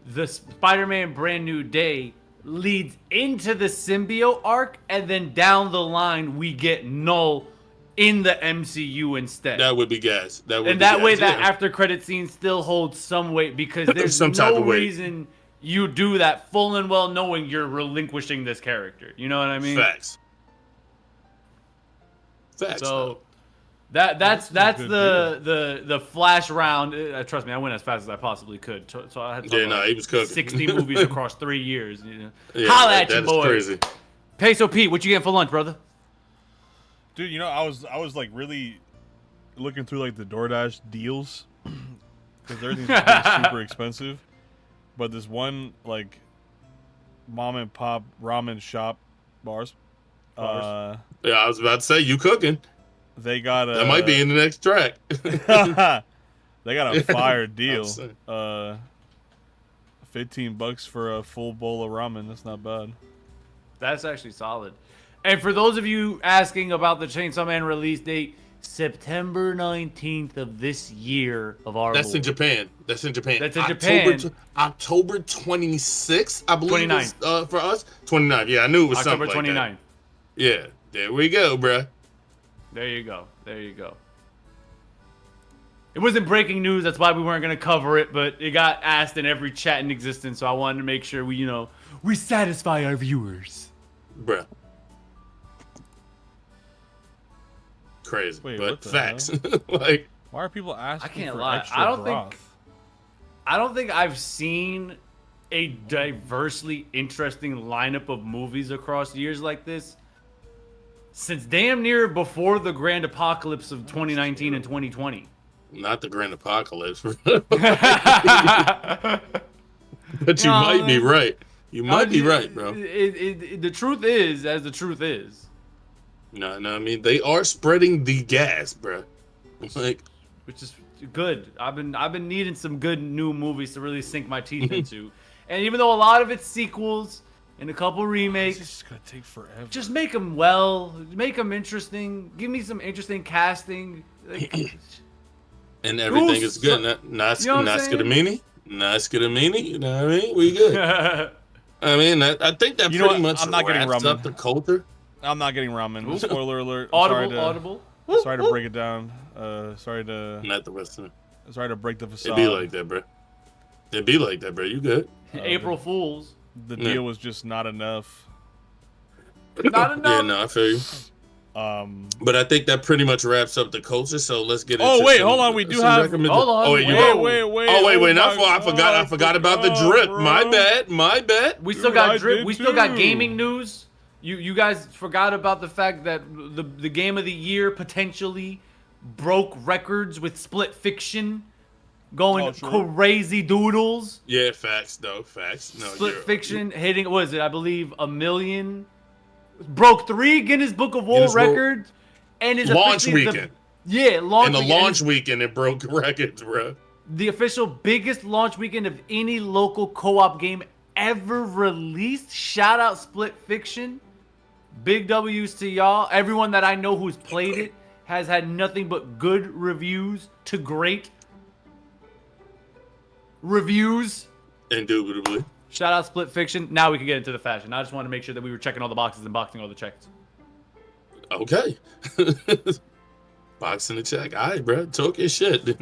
The Spider-Man Brand New Day leads into the symbiote arc, and then down the line we get Null in the MCU instead. That would be gas. That way that after credit scene still holds some weight because there's no reason you do that full and well knowing you're relinquishing this character. You know what I mean? Facts. So that's the Flash round. Trust me, I went as fast as I possibly could. So I had he was cooking. 60 movies across 3 years. You know? Yeah, holla at you, boy. Crazy. Peso Pete, what you getting for lunch, brother? Dude, you know, I was like really looking through like the DoorDash deals because everything's super expensive. But this one like mom and pop ramen shop bars. Yeah, I was about to say you cooking. They got that might be in the next track. They got a fire deal. $15 for a full bowl of ramen. That's not bad. That's actually solid. And for those of you asking about the Chainsaw Man release date, September 19th of this year of our That's in Japan. That's in Japan. October 26th, I believe. 29th. For us. 29th. Yeah, I knew it was October something 29th. like that. Yeah, there we go, bruh. There you go. There you go. It wasn't breaking news. That's why we weren't going to cover it, but it got asked in every chat in existence, so I wanted to make sure we satisfy our viewers. Bruh. Crazy. Wait, but facts. Like, why are people asking I can't for lie. extra I don't think I've seen a diversely interesting lineup of movies across years like this since damn near before the grand apocalypse of 2019 and 2020. Not the grand apocalypse. But you might be right. You might be right, bro. The truth is, as the truth is. No, I mean, they are spreading the gas, bro. Like, which is good. I've been needing some good new movies to really sink my teeth into. And even though a lot of it's sequels and a couple remakes, it's just gonna take forever. Just make them well, make them interesting. Give me some interesting casting. And everything is good. Not Skidamini. You know what I mean? We good. I mean, I think that pretty much wraps up the culture. I'm not getting ramen. Spoiler alert. Audible. Sorry to break it down. Sorry to. Not the rest of it. Sorry to break the facade. It'd be like that, bro. It'd be like that, bro. You good? April Fools. The deal was just not enough. Not enough. Yeah, no, I feel you. But I think that pretty much wraps up the culture. So let's get into. Oh wait, hold on. We do have. Hold on. Oh wait, wait. I forgot about the drip. Bro. My bad. We still got drip. We still got gaming news. You guys forgot about the fact that the game of the year potentially broke records with Split Fiction going crazy doodles. Yeah, facts though. Facts. No, Split Fiction hitting, what is it? I believe 1 million. Broke 3 Guinness Book of World Records. And is launch officially weekend. launch and the weekend. launch weekend, it broke records, bro. The official biggest launch weekend of any local co-op game ever released. Shout out Split Fiction. Big W's to y'all. Everyone that I know who's played it has had nothing but good reviews to great reviews. Indubitably. Shout out Split Fiction. Now we can get into the fashion. I just want to make sure that we were checking all the boxes and boxing all the checks. Okay. Boxing the check. All right, bro. Talk your shit.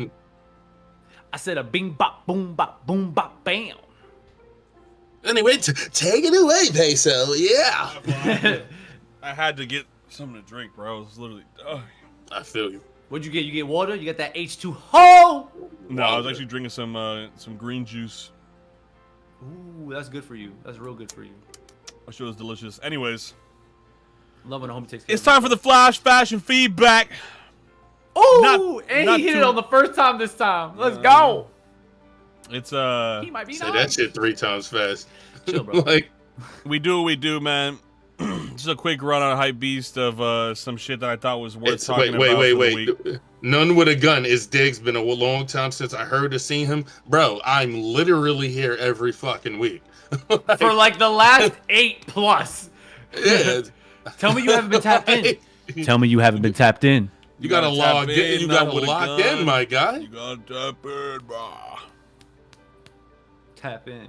I said a bing bop boom bam. Anyway, take it away, Peso. Yeah. I had to get something to drink, bro. I was literally. I feel you. What'd you get? You get water? You got that H2O? No, I was actually drinking some green juice. Ooh, that's good for you. That's real good for you. I'm sure it was delicious. Anyways, love when a homie takes care it's time for the flash fashion feedback. Oh, and he hit it on the first time this time. Let's go. It's He might be say nice. that shit 3 times fast. Chill, bro. Like, we do what we do, man. Just a quick run on Hype Beast of some shit that I thought was worth talking about. Wait. None with a gun is Diggs. Been a long time since I heard or seen him. Bro, I'm literally here every fucking week. For like the last 8+. Yeah. Tell me you haven't been tapped in. Tell me you haven't been tapped in. You gotta log in. You gotta lock in, my guy. You gotta tap in, bro. Tap in.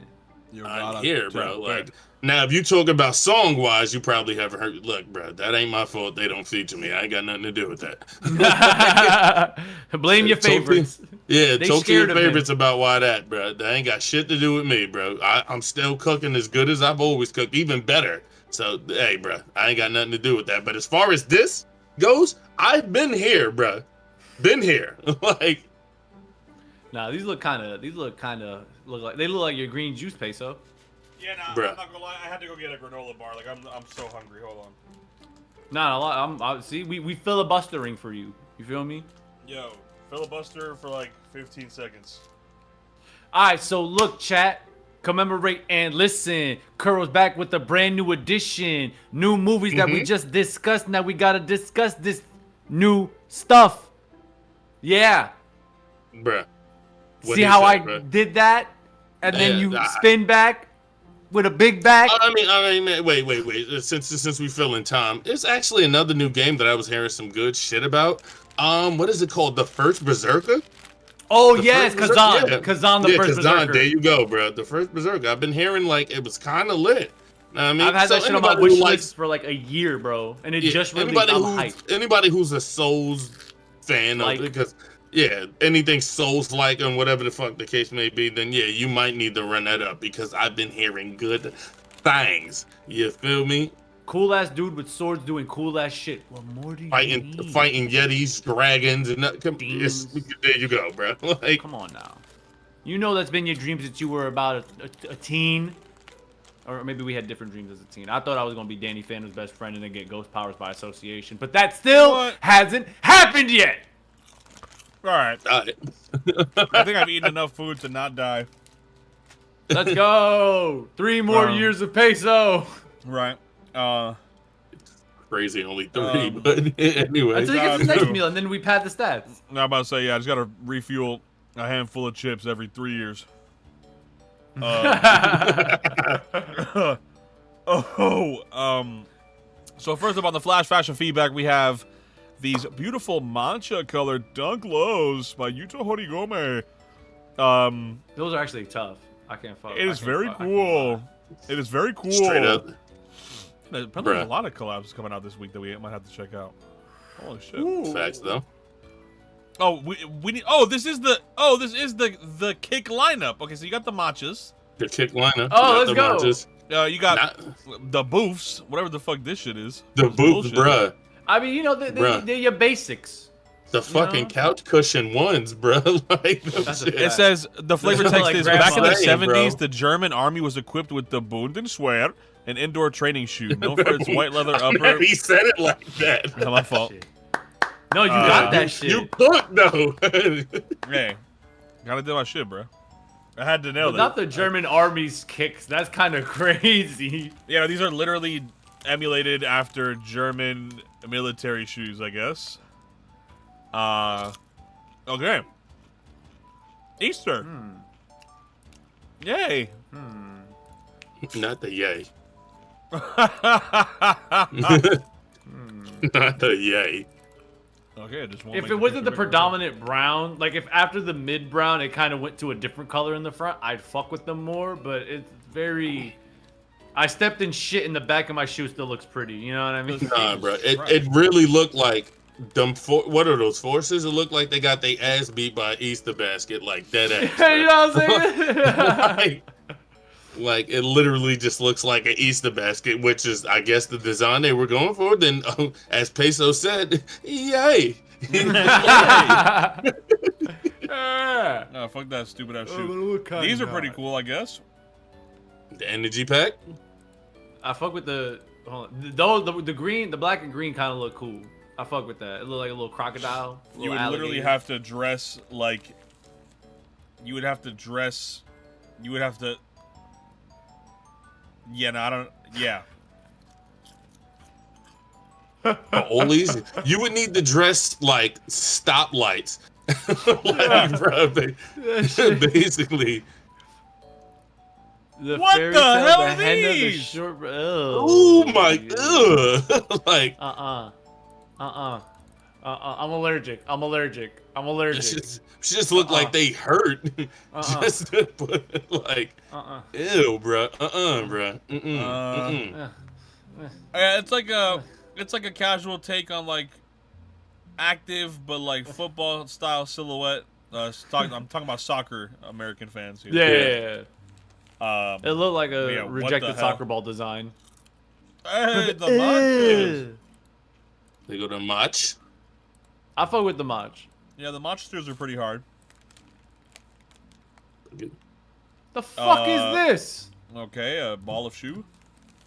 I'm here, bro. Like, now, if you talk about song-wise, you probably haven't heard. Look, bro, that ain't my fault. They don't feature me. I ain't got nothing to do with that. Blame your favorites. Yeah, They talk to your scared of him. favorites about why that, bro. That ain't got shit to do with me, bro. I'm still cooking as good as I've always cooked, even better. So, hey, bro, I ain't got nothing to do with that. But as far as this goes, I've been here, bro. Been here. Like, Nah, these look like they look like your green juice Peso. Yeah, nah, Bruh. I'm not gonna lie. I had to go get a granola bar. Like, I'm so hungry. Hold on. Nah, see, we filibustering for you. You feel me? Yo, filibuster for like 15 seconds. All right, so look, chat, commemorate and listen. Kuro's back with a brand new edition. New movies that we just discussed. Now we gotta discuss this new stuff. Yeah. bruh. See how I did that? And then you spin back with a big back? I mean, man, wait. Since we fill in time, it's actually another new game that I was hearing some good shit about. What is it called? The First Berserker? Oh, yes, Kazan. Yeah. Kazan, the first Berserker. There you go, bro. The First Berserker. I've been hearing like it was kind of lit. I mean, I've had that shit on my wish list for like a year, bro. And it just released. I'm hyped. Anybody who's a Souls fan of it, because anything Souls-like and whatever the fuck the case may be, then yeah, you might need to run that up because I've been hearing good things. You feel me? Cool ass dude with swords doing cool ass shit. What more do you need? Fighting Yetis, dragons, and there you go, bro. Like, come on now. You know that's been your dreams since you were about a teen. Or maybe we had different dreams as a teen. I thought I was going to be Danny Phantom's best friend and then get ghost powers by association. But that still hasn't happened yet. All right. I think I've eaten enough food to not die. Let's go. 3 more years of peso. Right. Crazy, only 3, but anyway. Until he gets his next meal, and then we pad the stats. I'm about to say, I just got to refuel a handful of chips every 3 years. So first up on the Flash Fashion Feedback, we have these beautiful mancha-colored Dunk Lows by Yuto Horigome. Those are actually tough. I can't fuck. It is very cool. It is very cool. Straight up. There's probably a lot of collabs coming out this week that we might have to check out. Holy shit! Ooh. Facts though. Oh, we need. Oh, this is the kick lineup. Okay, so you got the matchas. The kick lineup. Oh, let's go. Matches. You got the boofs, whatever the fuck this shit is. The boofs, bruh. I mean, you know, they're your basics. The fucking couch cushion ones, bro. Like, it says the flavor text is back in the 70s. The German army was equipped with the Bundeswehr, an indoor training shoe known for its white leather upper. He said it like that. That's my fault. No, you got that shit. You cooked though. Hey, Gotta do my shit, bro. I had to nail But it. not the German army's kicks. That's kind of crazy. Yeah, these are literally emulated after German military shoes, I guess. Okay. Easter. Yay. Not the yay. Not the yay. Okay, I just won't If make it the wasn't the picture bigger. predominant brown, like if after the mid brown it kind of went to a different color in the front, I'd fuck with them more. But it's very. I stepped in shit and the back of my shoe still looks pretty. You know what I mean? Nah, bro. Christ. It really looked like them. What are those forces? It looked like they got their ass beat by Easter basket, like dead ass. You know what I'm saying? like it literally just looks like an Easter basket, which is, I guess, the design they were going for. Then, as Peso said, yay! Yeah. No, fuck that stupid ass Oh, shoe. but it look kinda These are pretty nice. cool, I guess. The energy pack. I fuck with the the green, the black and green kind of look cool. I fuck with that. It look like a little crocodile. A You would little literally alligator. have to dress like. You would have to dress. You would have to. Yeah, no, I don't. Yeah. Ollies. You would need to dress like stoplights. like, bro, basically. The What fairy the tale, hell the are hen of the these? short. Oh my god! like, I'm allergic. I'm allergic. I'm allergic. she just looked like they hurt. just like, ew, bro. Bro. It's like a casual take on like active but like football style silhouette. I'm talking about soccer American fans here. Yeah. It looked like a Yeah, what the rejected hell? soccer ball design. Hey, the monsters. They go to match. I fuck with the match. Yeah, the monsters are pretty hard. The fuck is this? Okay, a ball of shoe.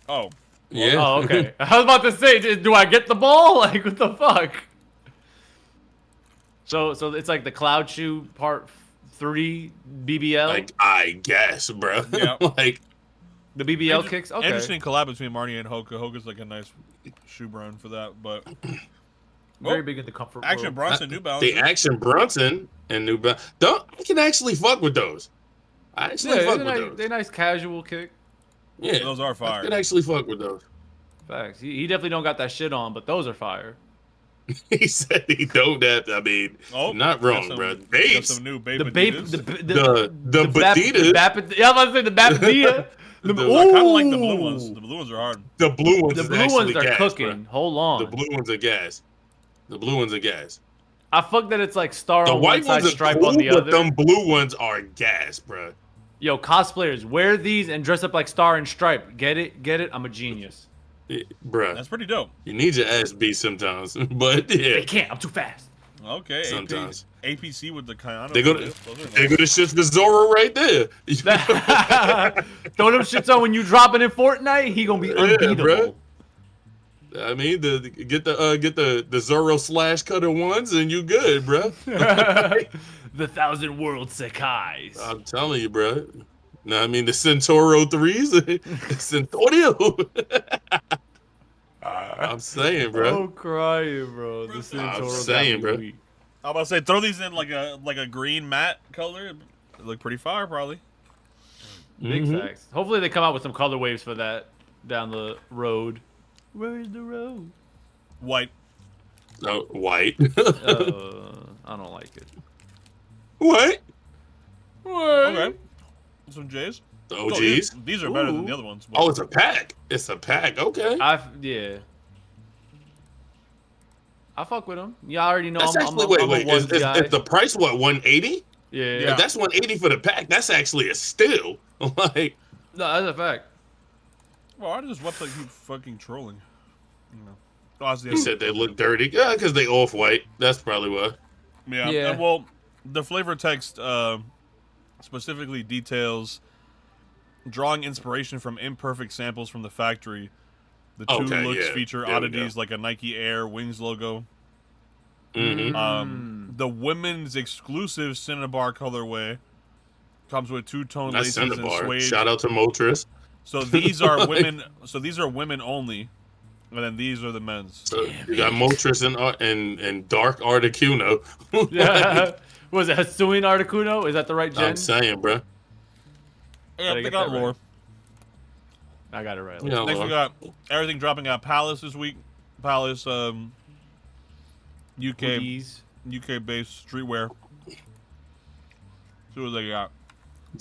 Oh, Yeah. Oh, okay. I was about to say, do I get the ball? Like, what the fuck? So it's like the Cloud Shoe Part 3 BBL. Like, I guess, bro. Yeah. like, The BBL kicks. Okay. Interesting collab between Marnie and Hoka. Hoka's like a nice shoe brand for that, but Very big in the comfort. Action world. Bronson, New Balance. the Action Brunson and New Balance. I can actually fuck with those. I actually fuck with those. They're nice casual kick. Yeah, Those are I fire. can actually fuck with those. Facts. He definitely don't got that shit on, but those are fire. He said he don't have to. I mean, not wrong, bro. Got Babes. some new Bape The Bape, Adidas. The Baditas. Yeah, I was about to say the Baptista. I kind of like the blue ones. The blue ones are hard. The blue ones The is blue actually ones are gas, cooking. bro. Hold on. The blue ones are gas. The blue ones are gas. I fuck that it's like star The on one white side, ones are stripe cool, on the but other. them blue ones are gas, bro. Yo, cosplayers, wear these and dress up like Star and Stripe. Get it? Get it? I'm a genius. Bruh, That's pretty dope. you need your ass beat sometimes, but yeah, They can't. I'm too fast. Okay, Sometimes. APC with the Kayano. they go to shift the Zoro right there. Throw them shits on when you dropping in Fortnite. He gonna be unbeatable. bruh. I mean, get the Zoro slash cutter ones, and you good, bro. The Thousand World Sekais. I'm telling you, bro. No, I mean the Centauro threes, Centaurio. I'm saying, bro. I'm crying, bro. The Centauro saying, bro. I'm about to say throw these in like a green matte color. They look pretty fire, probably. Big facts. Hopefully they come out with some color waves for that down the road. Where's the road? White. No, white. I don't like it. What? Okay. Some J's. The Oh, OGs? these are better than Ooh. the other ones. but- Oh, it's a pack. It's a pack. Okay. Yeah. I fuck with them. Y'all already know That's I'm actually a ones guy. is the price what 180? Yeah. If that's 180 for the pack, that's actually a steal. Like, No, that's a fact. Well, why does this website keep fucking trolling? You know. Oh, it's the you said they look dirty. Yeah, because they off white. That's probably why. Yeah. Yeah. Well, the flavor text specifically details drawing inspiration from imperfect samples from the factory. The two Okay, looks yeah. feature There we oddities like a Nike Air Wings logo. Mm-hmm. The women's exclusive Cinnabar colorway comes with two-tone That's laces and Cinnabar. suede. Shout out to Motris. So these are women. So these are women only, and then these are the men's. So you got Motris and Dark Articuno. Yeah. Was it Hasuin Articuno? Is that the right gen? I'm saying, bro. Yeah, Did I they get got that right? lore. I got it right. Yeah, Next we lore. got everything dropping at Palace this week. Palace, UK Hoodies. based streetwear. See what they got.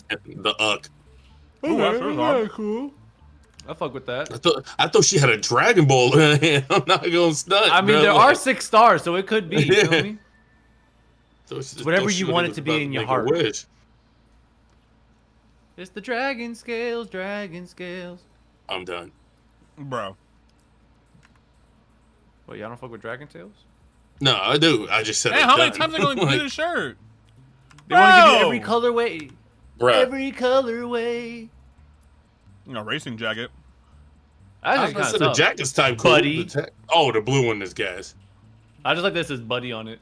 The Uck. Ooh, that's really hard. cool. I fuck with that. I thought she had a Dragon Ball in her hand. I'm not gonna stunt. I mean, bro. there Like, are 6 stars, so it could be. You feel me? whatever you want it to be in your heart. Wish. It's the dragon scales, dragon scales. I'm done. Bro. Wait, y'all don't fuck with dragon tails? No, I do. I just said. Hey, I'm how many done. times are they going to Like, do this shirt? They want to give you Bro! every colorway. bruh. Every colorway. You know, racing jacket. That's I actually kind said of the tough. jacket's type cool. Buddy. The blue one is gas. I just like this as buddy on it.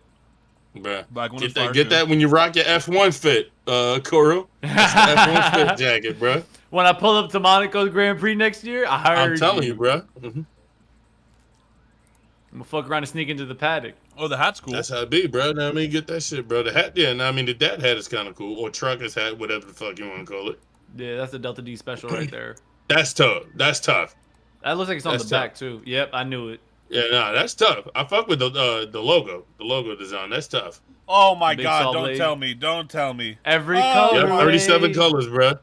Bruh. Black one Get is that, fire, get too. that when you rock your F1 fit, Kuro. That's the F1 fit jacket, bruh. When I pull up to Monaco's Grand Prix next year, I heard I'm telling you, bruh. Mm-hmm. I'm gonna fuck around and sneak into the paddock. Oh, the hat's cool. That's how it be, bro. Now, I mean, get that shit, bro. The hat, yeah. Now, I mean, the dad hat is kind of cool, or trucker's hat, whatever the fuck you want to call it. Yeah, that's the Delta D special right there. That's tough. That's tough. That looks like it's on That's the tough. back too. Yep, I knew it. Yeah, nah, that's tough. I fuck with the logo design. That's tough. Oh my Big god, saw don't blade. tell me. Don't tell me. Every Oh, color. Yeah, 37 colors, bro.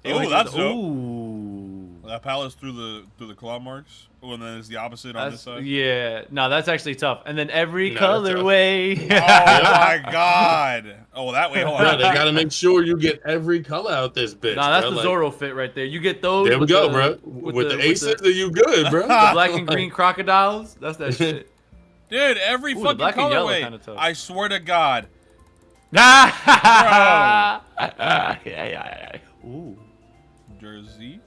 Oh, that's dope. Ooh. That Palace through the claw marks. Oh, and then it's the opposite on this side. Yeah, no, that's actually tough. And then every No, that's tough. colorway. Oh my god. Oh, that way. Hold Bro, on. they gotta make sure you get every color out this bitch. Nah, that's bro. the Like, Zorro fit right there. You get those. there we with go, the- bro. With the aces, are you good, bro? the black and green crocodiles. That's that shit. Dude, every Ooh, the fucking black and yellow colorway. kinda tough. I swear to God. Yeah. Ooh. Jersey.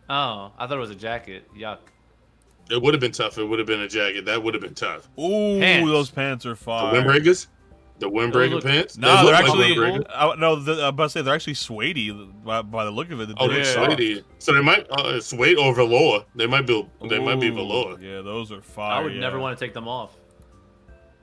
Oh, I thought it was a jacket. Yuck. It would have been tough. It would have been a jacket. That would have been tough. Ooh, Pants. those pants are The fire. windbreakers? The windbreaker look- pants? No, They they're look like actually. windbreakers. No, I'm about to say they're actually suede by the look of it. Oh, They're they're soft. suede. So they might suede or velour. They might be velour. Yeah, those are fire. I would never want to take them off.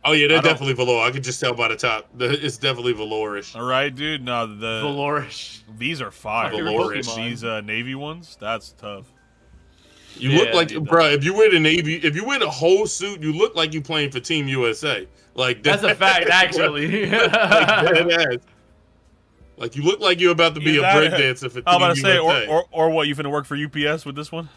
Oh yeah, they're I don't- definitely velour. I could just tell by the top. It's definitely velourish. All right, dude. No, Valorish. these are fire. Valorish. These navy ones, that's tough. You Yeah, look like, dude, bro. If you wear the navy, if you wear the whole suit, you look like you playing for Team USA. Like That's a fact, actually. like dead ass. Like you look like you're about to be Is a that- breakdancer for Team I was about to say, USA. or what? You finna work for UPS with this one?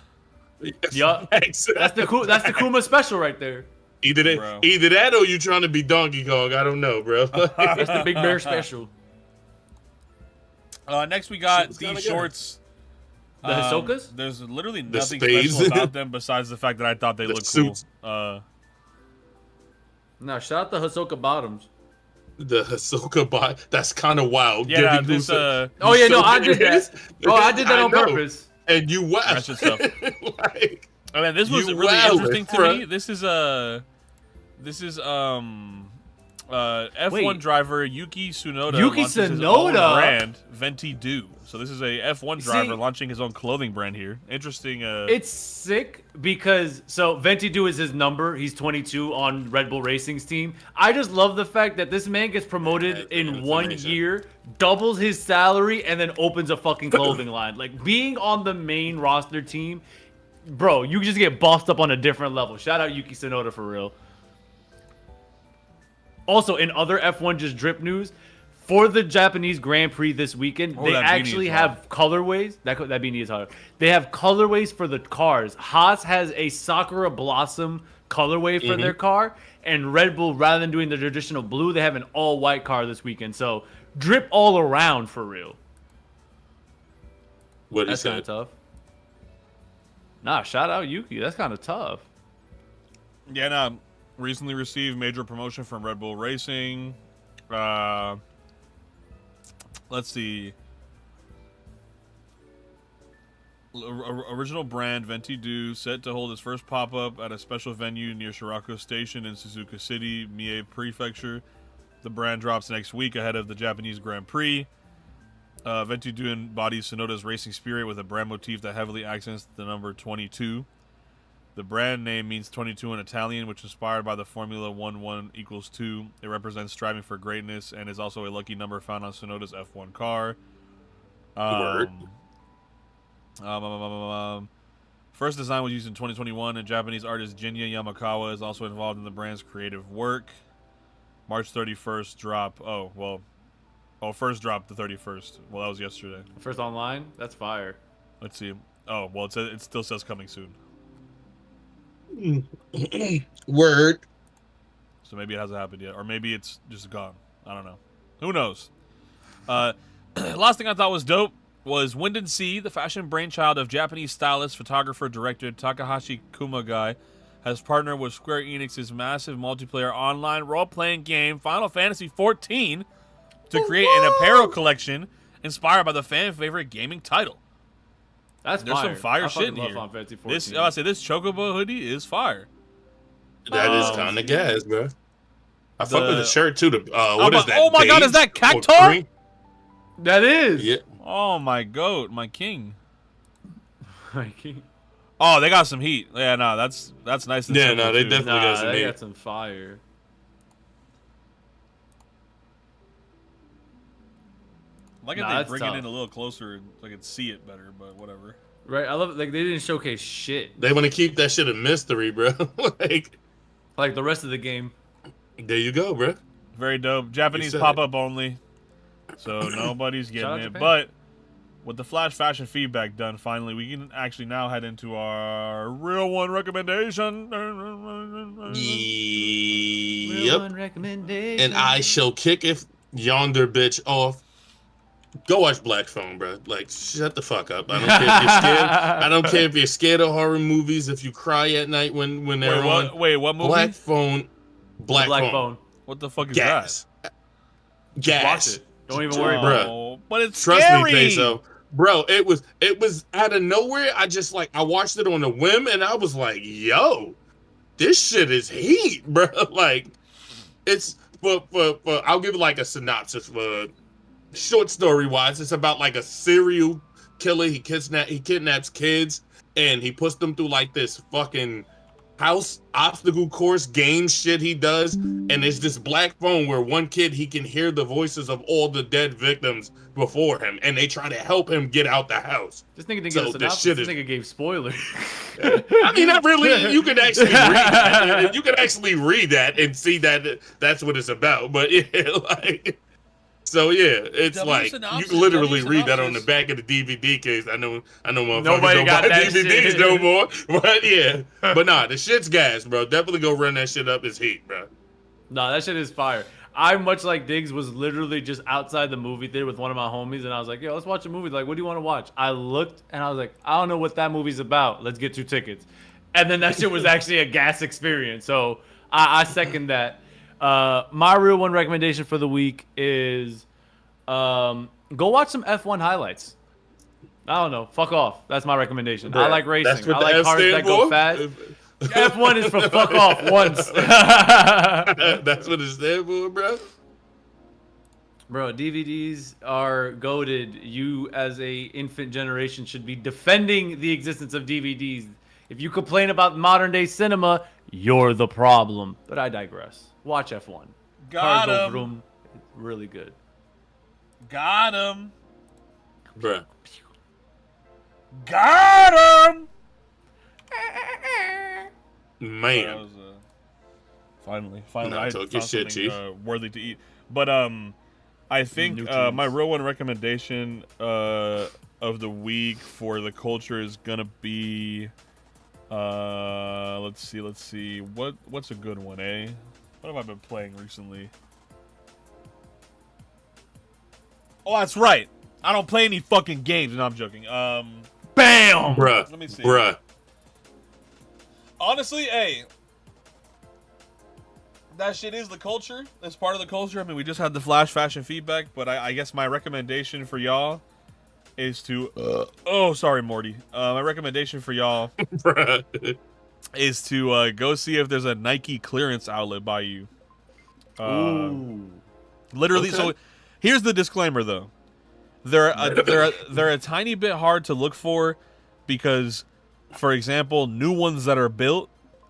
Yup. That's the Kuma special right there. Either Bro. that or you trying to be Donkey Kong. I don't know, bro. That's the Big Bear special. Next, we got Shit's these kinda good. shorts. The Hisokas? There's literally The nothing spades. special about them besides the fact that I thought they The looked suits. cool. No, shout out the Hisoka bottoms. The Hisoka bot. That's kind of wild. Yeah, Giving this you Oh yeah, no, Hisoka I did that. ears? Oh, I did that on know. purpose. And you wow. That's just tough. Like, I mean, this was You really wowed, interesting to bruh. me. This is F1 Wait. driver Yuki Tsunoda Yuki launches his Tsunoda? own brand, Venti Do. So this is a F1 See- driver launching his own clothing brand here. Interesting. It's sick because Venti Do is his number. He's 22 on Red Bull Racing's team. I just love the fact that this man gets promoted That's in good 1 information. year, doubles his salary, and then opens a fucking clothing line. Like being on the main roster team, bro, you just get bossed up on a different level. Shout out Yuki Tsunoda for real. Also, in other F1 just drip news, for the Japanese Grand Prix this weekend, Oh, they that beanie actually is have colorways. That beanie is hard. They have colorways for the cars. Haas has a Sakura Blossom colorway for their car, and Red Bull, rather than doing the traditional blue, they have an all-white car this weekend. So drip all around for real. what he That's kind said. of tough. Nah, shout out Yuki. That's kind of tough. Yeah, no. Recently received major promotion from Red Bull Racing. Let's see. Original brand Venti Do set to hold its first pop-up at a special venue near Shirako Station in Suzuka City, Mie Prefecture. The brand drops next week ahead of the Japanese Grand Prix. Venti Do embodies Sonoda's racing spirit with a brand motif that heavily accents the number 22. The brand name means 22 in Italian, which is inspired by the formula 1 equals 2. It represents striving for greatness and is also a lucky number found on Sonoda's F1 car. First design was used in 2021, and Japanese artist Jinya Yamakawa is also involved in the brand's creative work. March 31st drop. First drop the 31st. Well, that was yesterday. First online? That's fire. Let's see. Oh, well, it still says coming soon. Word. So maybe it hasn't happened yet, or maybe it's just gone. I don't know. Who knows? Last thing I thought was dope was Wind and Sea, the fashion brainchild of Japanese stylist, photographer, director Takahashi Kumagai, has partnered with Square Enix's massive multiplayer online role-playing game Final Fantasy XIV to create an apparel collection inspired by the fan-favorite gaming title. There's some fire shit in here. Final Fantasy XIV. This Chocobo hoodie is fire. That is kind of gas, bro. I fuck with the shirt too. What is that? Oh my god, is that Cactar? That is. Yeah. Oh my goat, my king. My king. Oh, they got some heat. Yeah, no, that's nice. And Yeah, no, they too. definitely got some they heat. got some fire. Like if they bring it in a little closer, so I could see it better, but whatever. Right, I love it. Like they didn't showcase shit. They want to keep that shit a mystery, bro. Like the rest of the game. There you go, bro. Very dope. Japanese pop-up only, so nobody's getting it. But with the Flash Fashion feedback done, finally, we can actually now head into our real one recommendation. Yep. One recommendation. And I shall kick if yonder bitch off. Go watch Black Phone, bro. Like, shut the fuck up. I don't care if you're scared. I don't care if you're scared of horror movies. If you cry at night when they're on. Wait, what movie? Black Phone. Black Phone. What the fuck is Gas. that? Gas. Watch it. Don't even worry about it. But it's Trust scary. me, Peso. Bro, it was out of nowhere. I watched it on a whim and I was like, yo, this shit is heat, bro. Like, it's for I'll give like a synopsis for short story wise. It's about like a serial killer. He kidnaps kids and he puts them through like this fucking house obstacle course game shit he does, and it's this black phone where one kid, he can hear the voices of all the dead victims before him, and they try to help him get out the house. This nigga didn't get a synopsis. This nigga gave spoilers. I mean, not really. You could actually read that. You could actually read that and see that that's what it's about. But yeah, like, so yeah, it's like you can literally read that on the back of the DVD case. I know motherfuckers don't buy DVDs no more. But yeah, but nah, the shit's gas, bro. Definitely go run that shit up. It's heat, bro. Nah, that shit is fire. I, much like Diggs, was literally just outside the movie theater with one of my homies, and I was like, yo, let's watch a movie. Like, what do you want to watch? I looked, and I was like, I don't know what that movie's about. Let's get 2 tickets. And then that shit was actually a gas experience. So I second that. My real one recommendation for the week is go watch some F1 highlights. I don't know. Fuck off. That's my recommendation. Bro, I like racing. that's what I the like F cars that go for? fast. F1 is for fuck off once. That's what it stands for, bro. Bro, DVDs are goated. You, as a infant generation, should be defending the existence of DVDs. If you complain about modern day cinema, you're the problem. But I digress. Watch F1. Got Cars go him. vroom. It's really good. Got him. Bro. Got him. Man. Finally, Nah, I talk found your shit, something Chief. worthy to eat. But I think my real one recommendation of the week for the culture is gonna be let's see what's a good one, eh? What have I been playing recently? Oh, that's right. I don't play any fucking games. No, I'm joking. Bam! Bruh. Let me see. Bruh. Honestly, hey, that shit is the culture. That's part of the culture. I mean, we just had the Flash Fashion feedback, but I guess my recommendation for y'all is to oh, sorry, Morty. My recommendation for y'all Bruh. is to go see if there's a Nike clearance outlet by you. Ooh. Literally, Okay. so here's the disclaimer though. They're a tiny bit hard to look for because, for example, new ones that are built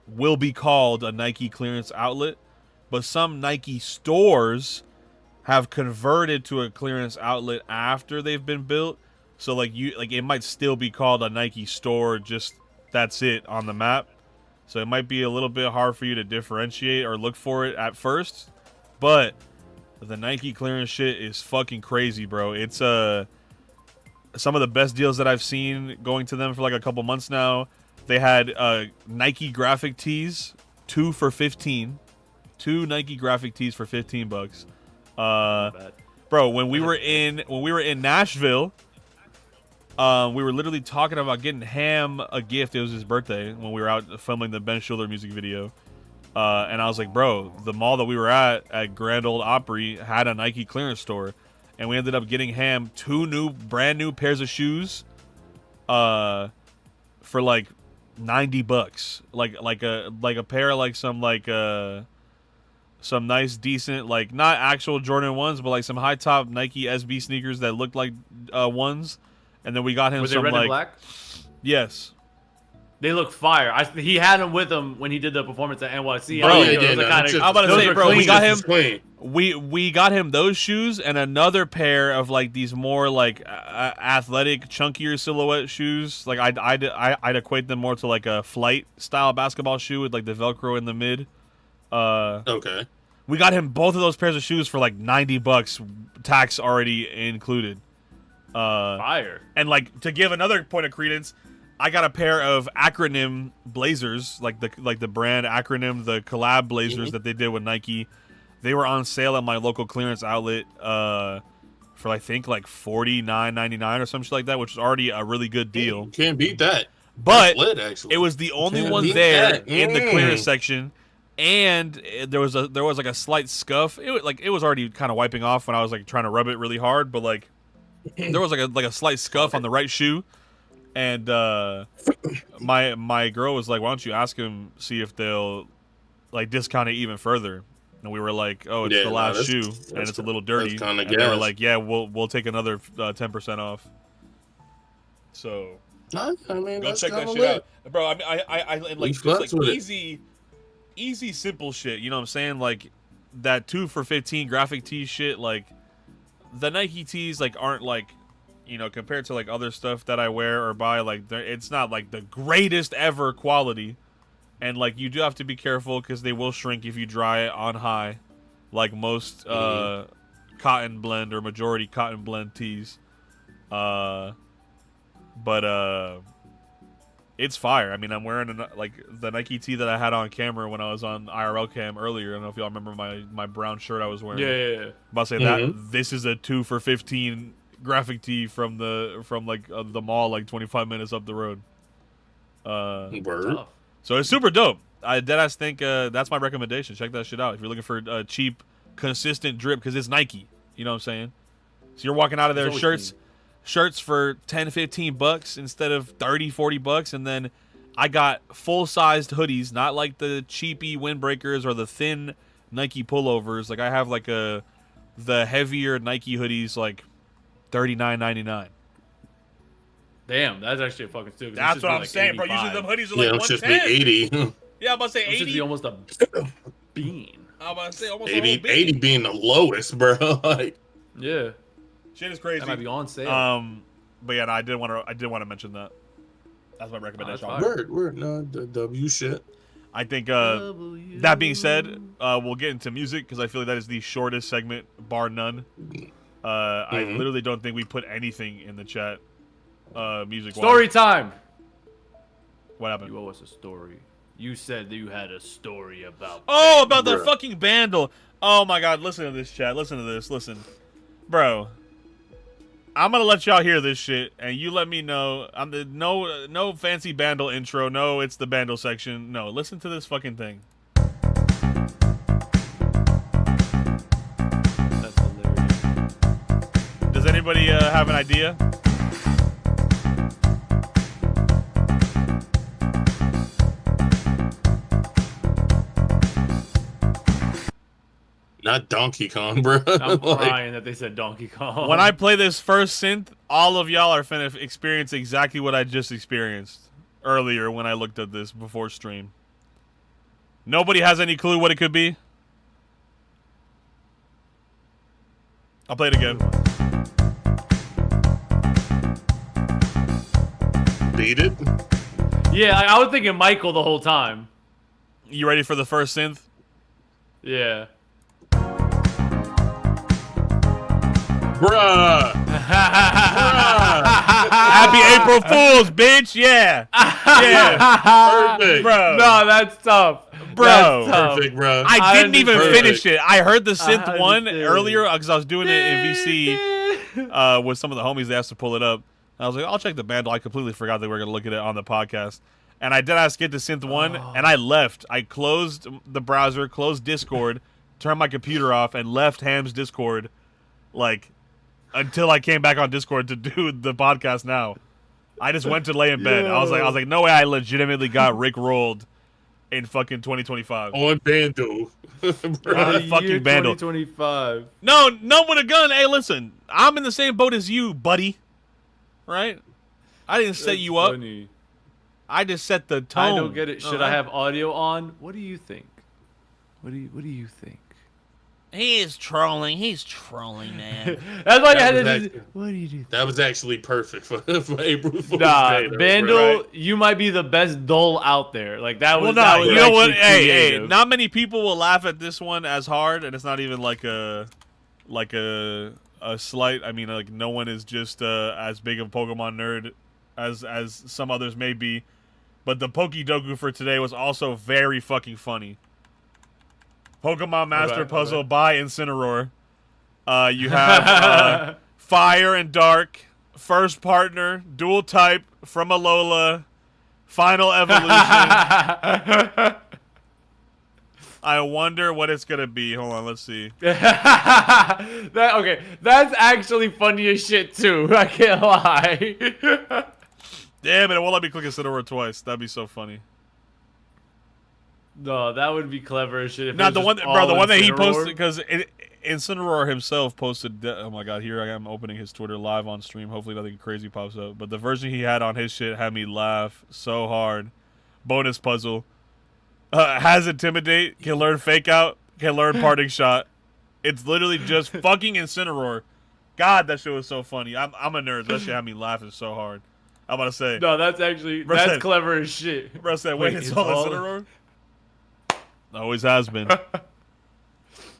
will be called a Nike clearance outlet, but some Nike stores have converted to a clearance outlet after they've been built. So like it might still be called a Nike store, just that's it on the map. So it might be a little bit hard for you to differentiate or look for it at first, but the Nike clearance shit is fucking crazy, bro. It's some of the best deals that I've seen going to them for like a couple months now. They had Nike graphic tees, 2 for 15. 2 Nike graphic tees for $15. Bro, when we were in Nashville, we were literally talking about getting Ham a gift. It was his birthday when we were out filming the Ben Schuller music video. And I was like, bro, the mall that we were at Grand Ole Opry, had a Nike clearance store. And we ended up getting Ham 2 brand new pairs of shoes for like $90. Like a pair of like some nice decent, like not actual Jordan 1s, but like some high top Nike SB sneakers that looked like ones. And then we got him Were they some red like and black? Yes. They look fire. He had them with him when he did the performance at NYC. Bro, I yeah, mean, no, kinda, it's just- I'm about to those say, were bro, we clean. got him. Clean. We got him those shoes and another pair of like these more like athletic, chunkier silhouette shoes. Like I'd equate them more to like a flight style basketball shoe with like the Velcro in the mid. Okay. We got him both of those pairs of shoes for like $90, tax already included. Fire. And like to give another point of credence, I got a pair of acronym blazers, like the brand acronym, the collab blazers that they did with Nike. They were on sale at my local clearance outlet for I think like $49.99 or some shit like that, which is already a really good deal. Can't beat that. But That's lit, actually. it was the only Can't one beat there that. in the clearance section, and there was like a slight scuff. It was already kind of wiping off when I was like trying to rub it really hard, but like there was like a slight scuff on the right shoe. And my girl was like, "Why don't you ask him, see if they'll like discount it even further?" And we were like, "Oh, it's Yeah, the no, last that's- shoe, that's- and it's a little dirty." that's kinda And they were gas. like, "Yeah, we'll take another 10% off." So Nah, I mean, go that's check that kinda shit lit. out, bro. I mean, I like just fucks like with it. easy, simple shit. You know what I'm saying? Like that 2 for 15 graphic tee shit. Like the Nike tees like aren't like, you know, compared to like other stuff that I wear or buy, like it's not like the greatest ever quality, and like you do have to be careful because they will shrink if you dry it on high, like most cotton blend or majority cotton blend tees. But it's fire. I mean, I'm wearing like the Nike tee that I had on camera when I was on IRL cam earlier. I don't know if y'all remember my brown shirt I was wearing. Yeah. I'm about to say that this is a 2 for 15 graphic tee from the mall like 25 minutes up the road. Word. Tough. So it's super dope. I deadass think that's my recommendation. Check that shit out if you're looking for a cheap, consistent drip because it's Nike. You know what I'm saying? So you're walking out of there It's always shirts for $10-15 instead of $30-40, and then I got full-sized hoodies, not like the cheapy windbreakers or the thin Nike pullovers. Like I have like the heavier Nike hoodies, like $39.99. Damn, that's actually a fucking steal. 'cause it That's should what be I'm like saying, bro. Usually 85. them hoodies are Yeah, like it's just be 110. 80. Yeah, I'm about to say It should 80. be almost a bean. I'm about to say almost a whole 80, bean. 80 being the lowest, bro. Like, Yeah, Shit is crazy. that might be on sale. But yeah, no, I did want to mention that. That's my recommendation. Oh, that's word. No, the W shit. I think that being said, we'll get into music because I feel like that is the shortest segment, bar none. I literally don't think we put anything in the chat. Music. Story time. What happened? You owe us a story. You said that you had a story about. Oh, about the Bruh. fucking Bandle. Oh my god, listen to this, chat. Listen to this. Listen. Bro. I'm gonna let y'all hear this shit, and you let me know. No fancy Bandle intro. No, it's the Bandle section. No, listen to this fucking thing. That's hilarious. Does anybody have an idea? Not Donkey Kong, bro. I'm Like, crying that they said Donkey Kong. When I play this first synth, all of y'all are finna experience exactly what I just experienced earlier when I looked at this before stream. Nobody has any clue what it could be? I'll play it again. beat it. Yeah, I was thinking Michael the whole time. You ready for the first synth? Yeah. Bruh. Happy April Fools, bitch! Yeah, yeah, Perfect. bro. No, that's tough. Bro. That's tough. Perfect, bro. I didn't even understand. finish it. I heard the synth one understand. earlier because I was doing it in VC with some of the homies. They asked to pull it up. I was like, I'll check the band. I completely forgot that we were going to look at it on the podcast. And I did ask get to synth one, and I left. I closed the browser, closed Discord, turned my computer off, and left Ham's Discord, like, until I came back on Discord to do the podcast now. I just went to lay in bed. I was like, no way I legitimately got Rick rolled in fucking 2025. On Bando. On fucking Bando. 2025. No with a gun. Hey, listen, I'm in the same boat as you, buddy. Right? I didn't set you up. Funny. I just set the tone. I don't get it. Should I have audio on? What do you think? What do you think? He's trolling, man. That's why I That had was to. actually- What do you do? That was actually perfect for April Fool's Nah, Day, though, Vandal, right? you might be the best dole out there. Like that was. Well, that no, was you know what? actually Hey, creative. not many people will laugh at this one as hard, and it's not even like a slight. I mean, like no one is just as big of a Pokemon nerd as some others may be. But the Pokedoku for today was also very fucking funny. Pokemon Master Puzzle by Incineroar. You have Fire and Dark, First Partner, Dual Type, from Alola, Final Evolution. I wonder what it's gonna be. Hold on, let's see. Okay, that's actually funny as shit too. I can't lie. Damn it! It won't let me click Incineroar twice. That'd be so funny. No, that would be clever as shit. If Not it the was one, just bro. The all one that he Incineroar. posted because Incineroar himself posted. Oh my god! Here I am opening his Twitter live on stream. Hopefully nothing crazy pops up. But the version he had on his shit had me laugh so hard. Bonus puzzle. Has Intimidate. Can learn Fake Out. Can learn Parting Shot. It's literally just fucking Incineroar. God, that shit was so funny. I'm a nerd. That shit had me laughing so hard. I'm about to say. No, that's actually Bro that's said- clever as shit. Bro said, wait, it's all Incineroar? Always has been.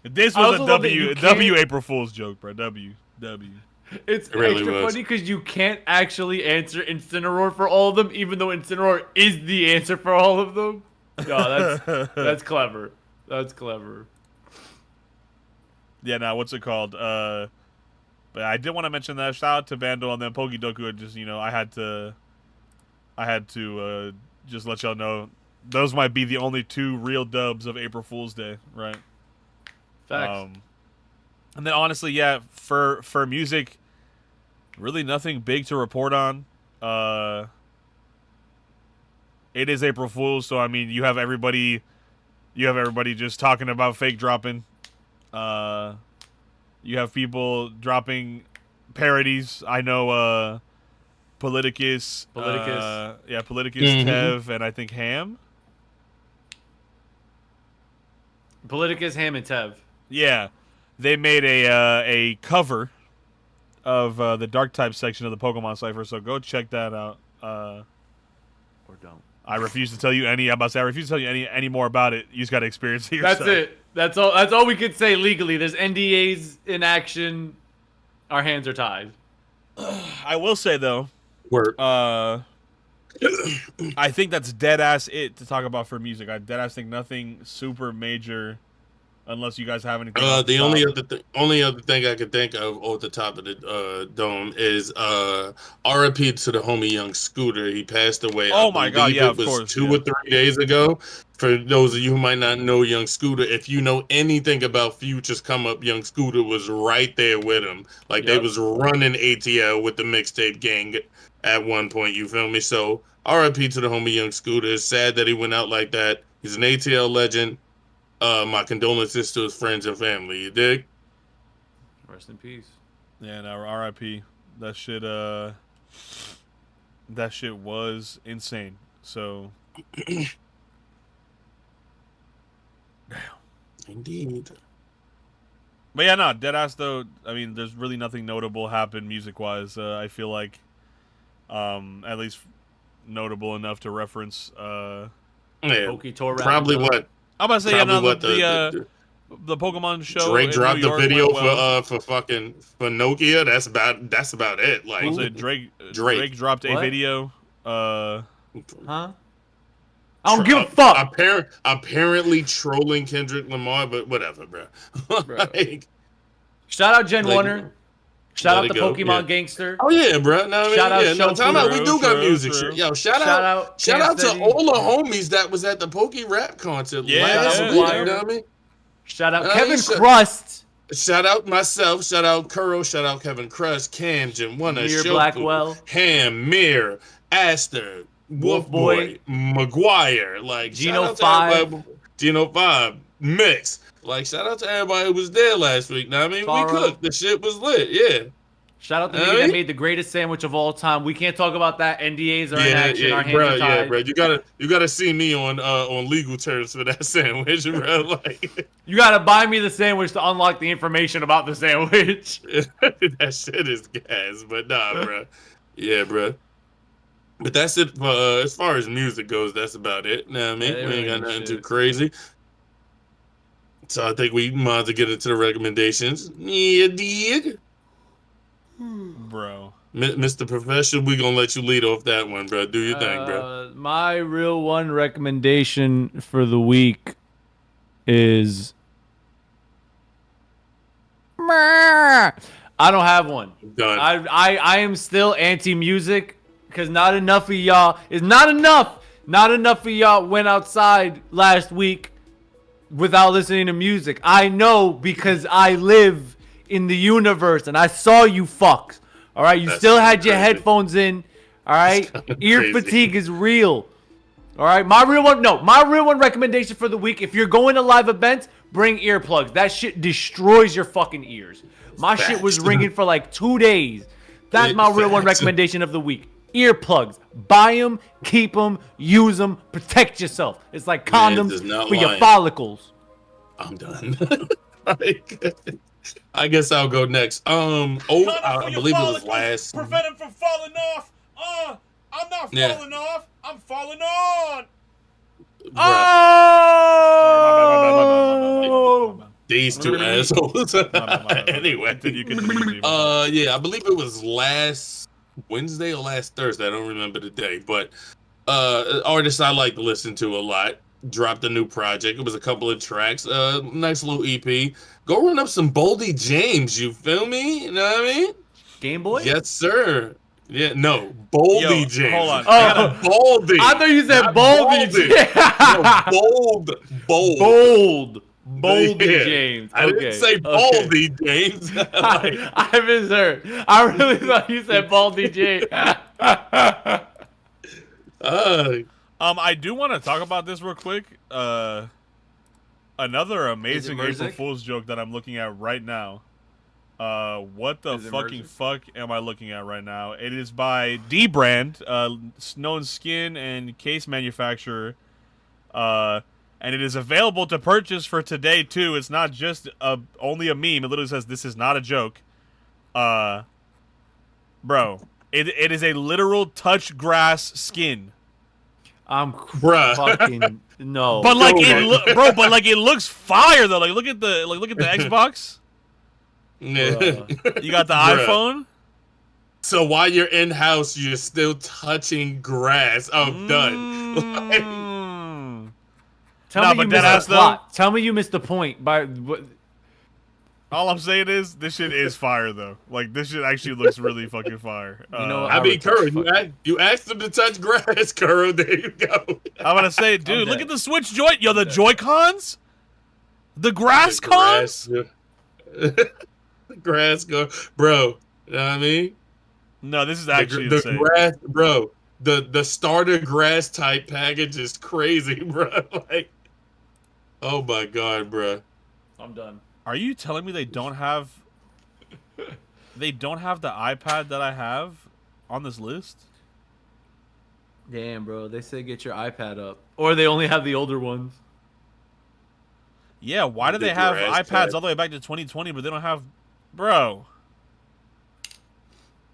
This I was also a love that you W can't- April Fool's joke, bro. W. It's It really extra was. funny because you can't actually answer Incineroar for all of them, even though Incineroar is the answer for all of them. No, that's clever. That's clever. Yeah, now what's it called? But I did want to mention that. Shout out to Vandal and then Pokedoku. Just I had to just let y'all know those might be the only two real dubs of April Fool's Day, right? Facts. And then honestly, yeah, for music, really nothing big to report on. It is April Fool's, so I mean, you have everybody just talking about fake dropping. You have people dropping parodies. I know Politicus. Politicus. Mhm. Tev, and I think Ham. Politicus, Ham, and Tev. Yeah, they made a cover of the Dark type section of the Pokemon Cipher, so go check that out. Or don't. I refuse to tell you any. I'm about to say I refuse to tell you any more about it. You just got to experience it yourself. That's it. That's all. That's all we could say legally. There's NDAs in action. Our hands are tied. I will say though, Work. I think that's dead ass it to talk about for music. I dead ass think nothing super major, unless you guys have anything. off The top. only other thing I could think of off the top of the dome is RIP to the homie Young Scooter. He passed away. Oh I my God, believe yeah, it of was course, 2 yeah. or 3 days ago. For those of you who might not know Young Scooter, if you know anything about Future's come up, Young Scooter was right there with him. Like they Yep. was running ATL with the mixtape gang at one point. You feel me? So RIP to the homie Young Scooter. It's sad that he went out like that. He's an ATL legend. my condolences to his friends and family. You dig? Rest in peace. Yeah, no, R.I.P. That shit was insane. So damn. Indeed. But yeah, no, deadass though. I mean, there's really nothing notable happened music-wise. I feel like, at least notable enough to reference. Yeah, Pokey tour probably wrapped up. what. I'm about to say, Probably yeah, no, what the Pokemon show. Drake in dropped New the York video went well. for Nokia. That's about it. Like Was it Drake dropped a What? video. Huh? I don't give a fuck. Apparently trolling Kendrick Lamar, but whatever, bro. Like, Shout out Jen like, Warner. Shout let out it the go, Pokemon yeah. Gangster. oh yeah, bro. No, I mean, Shout out yeah, no, Shofu. time out. We do got True, music true. shit. Yo, Shout out to Kansas. all the homies that was at the Poke Rap concert Yeah, last yeah, week. yeah. You know what I mean? Shout out I Kevin ain't Crust. Shout out myself. Shout out Kuro. Shout out Kevin Crush, Cam, Jim, Wanna, Mir Shofu, Blackwell. Ham, Mir, Aster, Wolf Boy, McGuire, like Geno shout out to 5. everybody- Geno 5, Mix. Like shout out to everybody who was there last week. Now I mean, Faro. we cooked. The shit was lit. Yeah. Shout out the Hey. nigga that made the greatest sandwich of all time. We can't talk about that. NDAs are in action. Our hands bro, are tied. bro. You gotta see me on legal terms for that sandwich, bro. Like You gotta buy me the sandwich to unlock the information about the sandwich. that shit is gas, but nah, bro. Yeah, bro. But that's it for as far as music goes. That's about it. Nah, I mean, Yeah, we ain't really got ain't nothing shit. too crazy. So I think we might have to get into the recommendations. Yeah, dig. bro. Mr. Professional, we gonna let you lead off that one, bro. Do your thing, bro. My real one recommendation for the week is. I don't have one. Done. I am still anti-music because not enough of y'all is not enough. Not enough of y'all went outside last week without listening to music. I know because I live in the universe and I saw you fucks. All right, you That's still had your crazy. headphones in. All right, ear crazy. fatigue is real. All right, my real one recommendation for the week: if you're going to live events, bring earplugs. That shit destroys your fucking ears. My shit was Facts. ringing for like 2 days. That's my real one Facts. recommendation of the week. Earplugs. Buy them, keep them, use them, protect yourself. It's like Man condoms is not for your lying. follicles. I'm done. I guess I'll go next. I believe it was last. Prevent him from falling off. I'm not Yeah. falling off. I'm falling on. Bruh, Oh! these two assholes. Anyway, Continue. yeah, I believe it was last Wednesday or last Thursday. I don't remember the day, but artist I like to listen to a lot dropped a new project. It was a couple of tracks, nice little EP. Go run up some Boldy James. You feel me? You know what I mean? Game Boy? Yes, sir. Yeah, no, Boldy Yo, James. hold on. Oh. Baldy. I thought you said Not Baldy. No, bold. Boldy Yeah. James. I didn't say Baldy James. Like, I misheard. I really thought you said Baldy James. I do want to talk about this real quick. Another amazing April music? Fool's joke that I'm looking at right now. What the Is it fucking music? fuck am I looking at right now? It is by D Brand, known skin and case manufacturer. And it is available to purchase for today too. It's not just only a meme. It literally says this is not a joke. Bro, it is a literal touch grass skin. I'm Bruh. fucking no. But like Go, but like it looks fire though. Like look at the Xbox. yeah. You got the Bruh. iPhone. So while you're in house, you're still touching grass. I'm done. Like, Tell Nah, me but you dead missed ass, the plot. Tell me you missed the point. All I'm saying is this shit is fire though. Like this shit actually looks really fucking fire. You know what? I mean, retouch Kuro, you asked him to touch grass, Kuro. There you go. I'm gonna say, dude, look dead. at the Switch joint. Yo, the Joy-Cons, the grass cons. Grass go, bro. You know what I mean? No, this is actually the insane. grass, bro. The starter grass type package is crazy, bro. Like, Oh my god, bro. I'm done. Are you telling me they don't have the iPad that I have on this list? Damn, bro. They say get your iPad up, or they only have the older ones. Yeah, why do The they have grass iPads pad. all the way back to 2020, but they don't have... Bro.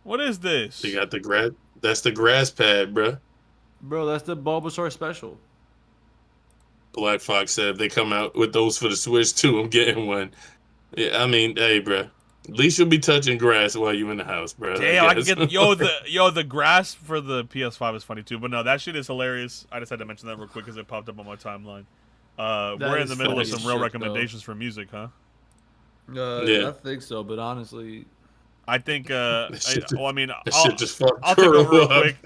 What is this? You got the grass. That's the grass pad, bro. Bro, that's the Bulbasaur special. Black Fox said if they come out with those for the Switch too, I'm getting one. Yeah, I mean, hey, bro. At least you'll be touching grass while you in the house, bro. Damn, I can get... the grass for the PS5 is funny too, but no, that shit is hilarious. I just had to mention that real quick because it popped up on my timeline. We're in the middle of funny some real shit, recommendations for music, huh? Yeah. I think so, but honestly, I think, That shit I'll shit just fucked take over real up. quick.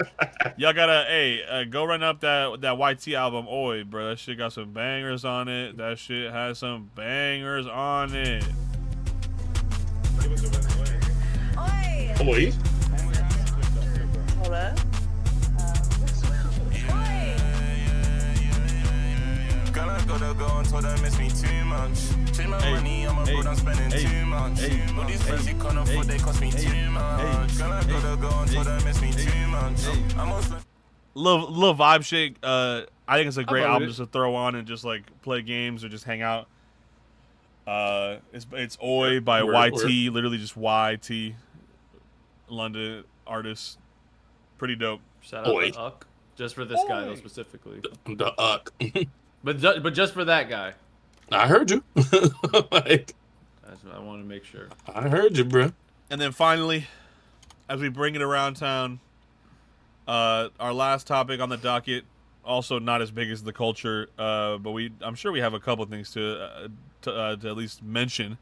Y'all gotta, go run up that YT album, Oi, bro. That shit got some bangers on it. That shit has some bangers on it. Oi! Boy, Hold up. Gotta go and told them miss me too much. Change my money, I'm a broad, I'm spending too much. All these friends you can't afford, they cost me too much. Gotta go and told them miss me too much. I'm also Little vibe shit. I think it's a great fuck with album it. just to throw on and just like play games or just hang out. It's Oi by Word, YT, word. literally just YT, London artist. Pretty dope. shout out Oi. to Uck, just for this guy though specifically. the uck. But just for that guy. I heard you. Like, That's what I want to make sure. I heard you, bro. And then finally, as we bring it around town, our last topic on the docket, also not as big as the culture, but I'm sure we have a couple things to at least mention.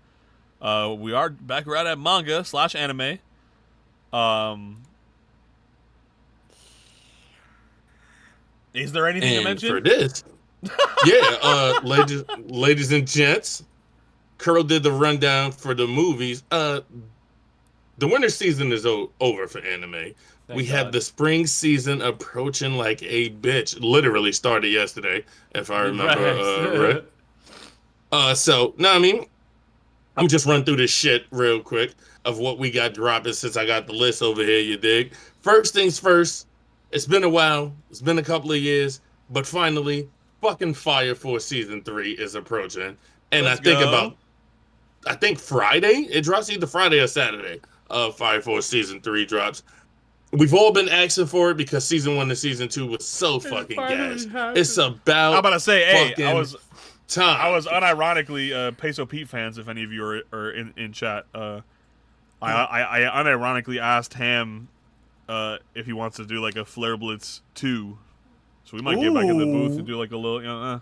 We are back around at manga/anime. Is there anything to And mention? for this, yeah, ladies and gents, Curl did the rundown for the movies. The winter season is over for anime. We have God. the spring season approaching like a bitch. Literally started yesterday, if I remember right. So no, I mean, I'm just run through this shit real quick of what we got dropping since I got the list over here. You dig? First things first. It's been a while. It's been a couple of years, but finally, fucking Fire Force season 3 is approaching, and Let's I think Friday it drops, either Friday or Saturday. Fire Force season 3 drops. We've all been asking for it because season 1 and season 2 was so fucking gas. It's about I'm about to say, hey, fucking I was time. unironically Peso Pete fans. If any of you are in chat, I unironically asked Ham if he wants to do like a Flare Blitz 2, so we might get back in the booth and do like a little.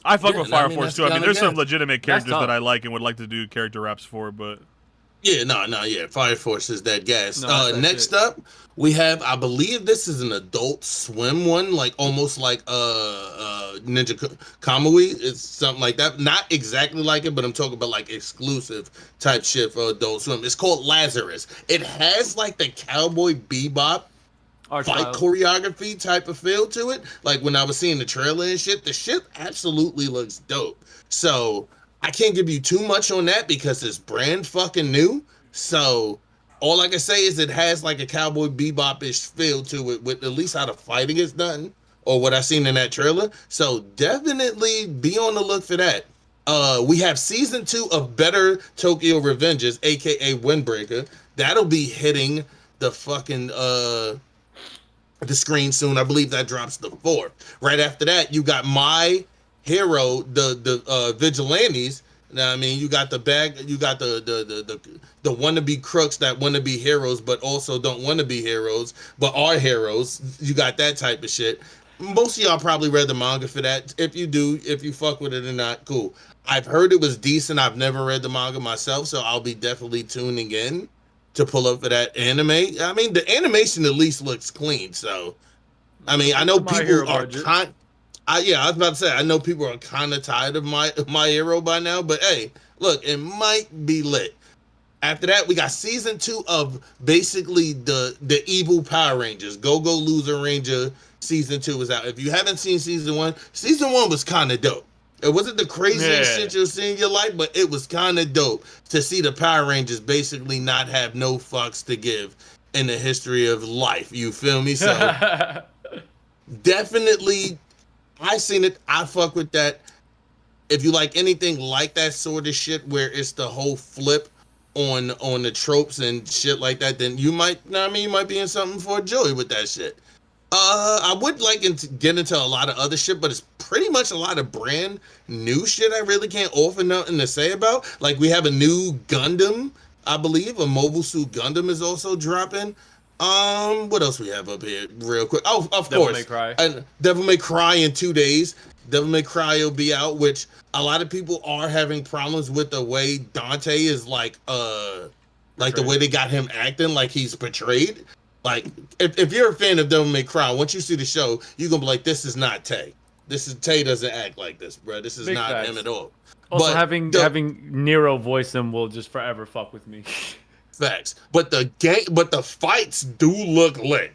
I fuck with Fire Force too. I mean, there's some legitimate characters tough. that I like and would like to do character raps for, but Yeah, yeah. Fire Force is that gas. No, that's that Next shit. up, we have, I believe this is an Adult Swim one, like almost like Ninja Kamui. It's something like that. Not exactly like it, but I'm talking about like exclusive type shit for Adult Swim. It's called Lazarus. It has like the Cowboy Bebop Art fight style. choreography type of feel to it. Like when I was seeing the trailer and shit, the shit absolutely looks dope. So I can't give you too much on that because it's brand fucking new. So all I can say is it has like a Cowboy Bebop-ish feel to it, with at least how the fighting is done, or what I seen in that trailer. So definitely be on the look for that. We have season 2 of Better Tokyo Revengers, aka Windbreaker. That'll be hitting the fucking the screen soon. I believe that drops the 4th. Right after that, you got My Hero, the Vigilantes. Now, I mean, you got the wannabe crooks that want to be heroes, but also don't want to be heroes, but are heroes. You got that type of shit. Most of y'all probably read the manga for that. If you do, if you fuck with it or not, cool. I've heard it was decent. I've never read the manga myself, so I'll be definitely tuning in to pull up for that anime. I mean, the animation at least looks clean. So, I mean, I know My people Hero are budget. yeah, I was about to say, I know people are kind of tired of my Hero by now, but hey, look, it might be lit. After that, we got season 2 of basically the evil Power Rangers. Go Loser Ranger season 2 is out. If you haven't seen season 1 was kind of dope. It wasn't the craziest Yeah. shit you'll see in your life, but it was kind of dope to see the Power Rangers basically not have no fucks to give in the history of life. You feel me? So definitely, I seen it. I fuck with that. If you like anything like that sort of shit, where it's the whole flip on the tropes and shit like that, then you might, you might be in something for Joey with that shit. I would like to get into a lot of other shit, but it's pretty much a lot of brand new shit I really can't offer nothing to say about. Like, we have a new Gundam, I believe. A Mobile Suit Gundam is also dropping. What else we have up here real quick? Oh, of Devil course. May Cry. Devil May Cry in 2 days. Devil May Cry will be out, which a lot of people are having problems with the way Dante is like the way they got him acting, like he's portrayed. Like, if you're a fan of Devil May Cry, once you see the show, you're gonna be like, this is not Tay. Tay doesn't act like this, bro. This is Big not facts. him at all. Also, But having Nero voice him will just forever fuck with me. facts. But the fights do look lit.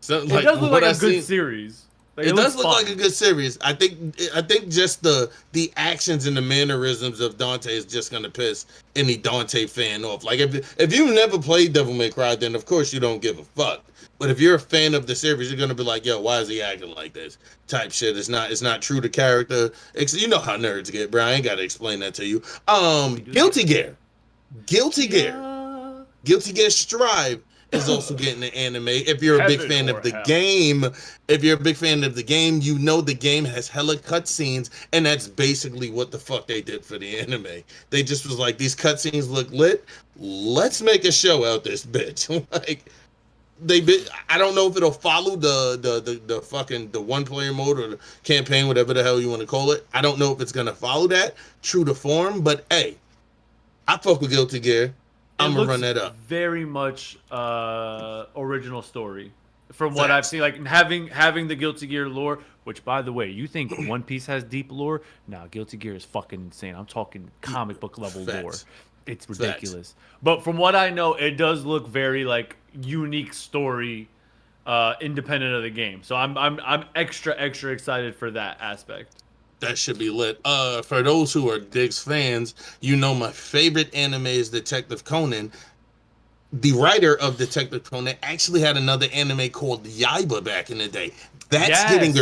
So, It does look what like I a good seen- series. Like, It does looks look fun. like a good series. I think just the actions and the mannerisms of Dante is just gonna piss any Dante fan off. Like, if you've never played Devil May Cry, then of course you don't give a fuck. But if you're a fan of the series, you're gonna be like, yo, why is he acting like this? Type shit. It's not true to character. You know how nerds get, bro. I ain't gotta explain that to you. Guilty Gear. Guilty Gear Strive is also getting an anime. If you're a big Heaven fan or of the hell. game, you know the game has hella cutscenes, and that's basically what the fuck they did for the anime. They just was like, these cutscenes look lit. Let's make a show out this bitch. Like, I don't know if it'll follow the fucking the one player mode or the campaign, whatever the hell you want to call it. I don't know if it's gonna follow that true to form, but hey, I fuck with Guilty Gear. I'm gonna run that up. Very much original story, from what Facts. I've seen. Like having the Guilty Gear lore. Which, by the way, you think One Piece has deep lore? Nah, Guilty Gear is fucking insane. I'm talking comic book level Facts. lore. It's ridiculous. But from what I know, it does look very like unique story, independent of the game. So I'm extra excited for that aspect. That should be lit. For those who are Diggs fans, you know my favorite anime is Detective Conan. The writer of Detective Conan actually had another anime called Yaiba back in the day. That's Yes. getting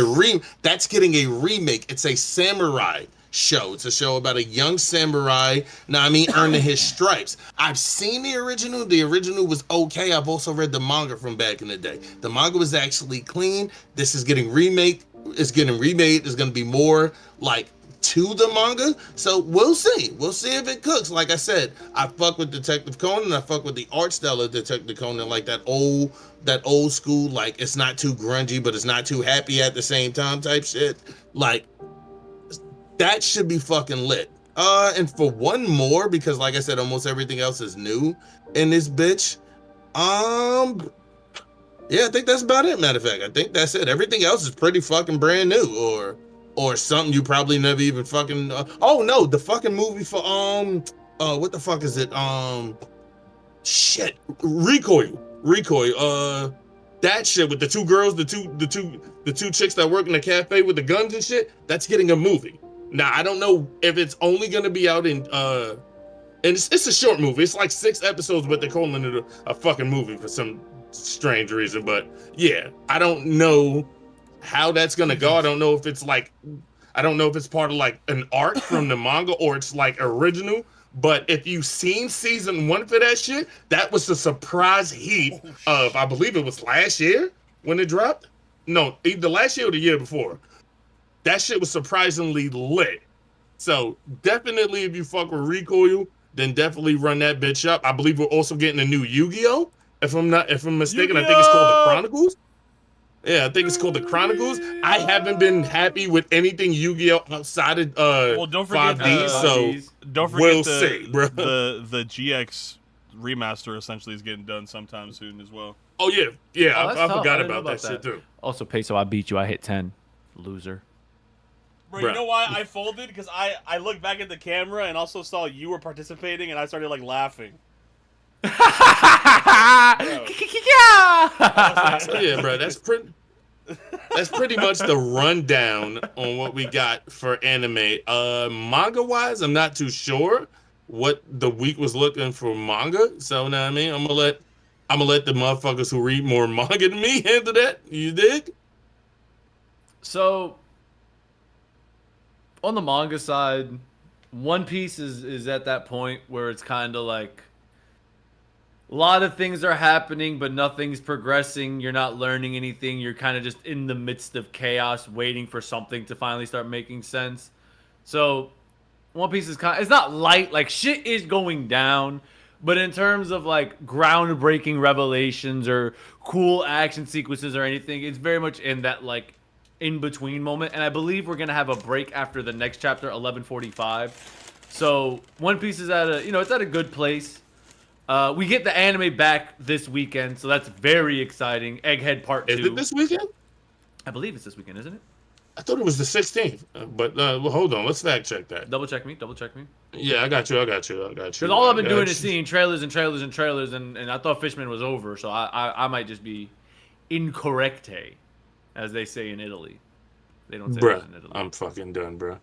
a remake. It's a samurai show. It's a show about a young samurai, earning his stripes. I've seen the original. The original was okay. I've also read the manga from back in the day. The manga was actually clean. This is getting remade. It's getting remade. There's going to be more like to the manga. So we'll see. We'll see if it cooks. Like I said, I fuck with Detective Conan. I fuck with the art style of Detective Conan, like that old school, like it's not too grungy, but it's not too happy at the same time type shit. Like, that should be fucking lit. And for one more, because like I said, almost everything else is new in this bitch. Yeah, I think that's about it. Matter of fact, I think that's it. Everything else is pretty fucking brand new, or something you probably never even fucking. Oh no, the fucking movie for what the fuck is it? Shit, Recoil. That shit with the two girls, the two chicks that work in the cafe with the guns and shit. That's getting a movie. Now I don't know if it's only gonna be out in and it's a short movie. It's like 6 episodes, but they're calling it a fucking movie for some strange reason. But yeah, I don't know how that's gonna go. I don't know if it's part of like an arc from the manga or it's like original. But if you've seen season 1 for that shit, that was a surprise heat of, I believe it was last year when it dropped. No, either last year or the year before. That shit was surprisingly lit. So definitely, if you fuck with Recoil, then definitely run that bitch up. I believe we're also getting a new Yu-Gi-Oh! If I'm mistaken, I think it's called the Chronicles. Yeah, I think it's called the Chronicles. I haven't been happy with anything Yu-Gi-Oh! Outside of don't forget 5D, so don't forget we'll see, bro. the GX remaster essentially is getting done sometime soon as well. Oh yeah, Oh, that's I tough. forgot I didn't know about that shit too. Also, Peso, I beat you. I hit 10. Loser. Bro, Bruh. you know why I folded? Because I looked back at the camera and also saw you were participating, and I started like laughing. So yeah, bro, that's pretty that's pretty much the rundown on what we got for anime. Manga wise, I'm not too sure what the week was looking for manga. So now I mean, I'm gonna let the motherfuckers who read more manga than me handle that. You dig? So, on the manga side, One Piece is at that point where it's kind of like a lot of things are happening, but nothing's progressing. You're not learning anything. You're kind of just in the midst of chaos, waiting for something to finally start making sense. So, One Piece is it's not light. Like, shit is going down. But in terms of, like, groundbreaking revelations or cool action sequences or anything, it's very much in that, like, in-between moment. And I believe we're going to have a break after the next chapter, 11:45. So, One Piece is at a, it's at a good place. We get the anime back this weekend, so that's very exciting. Egghead Part 2. Is it this weekend? I believe it's this weekend, isn't it? I thought it was the 16th. But well, hold on, let's fact check that. Double check me. Yeah, I got you. Because all I've been doing is seeing trailers and I thought Fishman was over, so I might just be incorrect, as they say in Italy. They don't say that in Italy. I'm fucking done, bruh.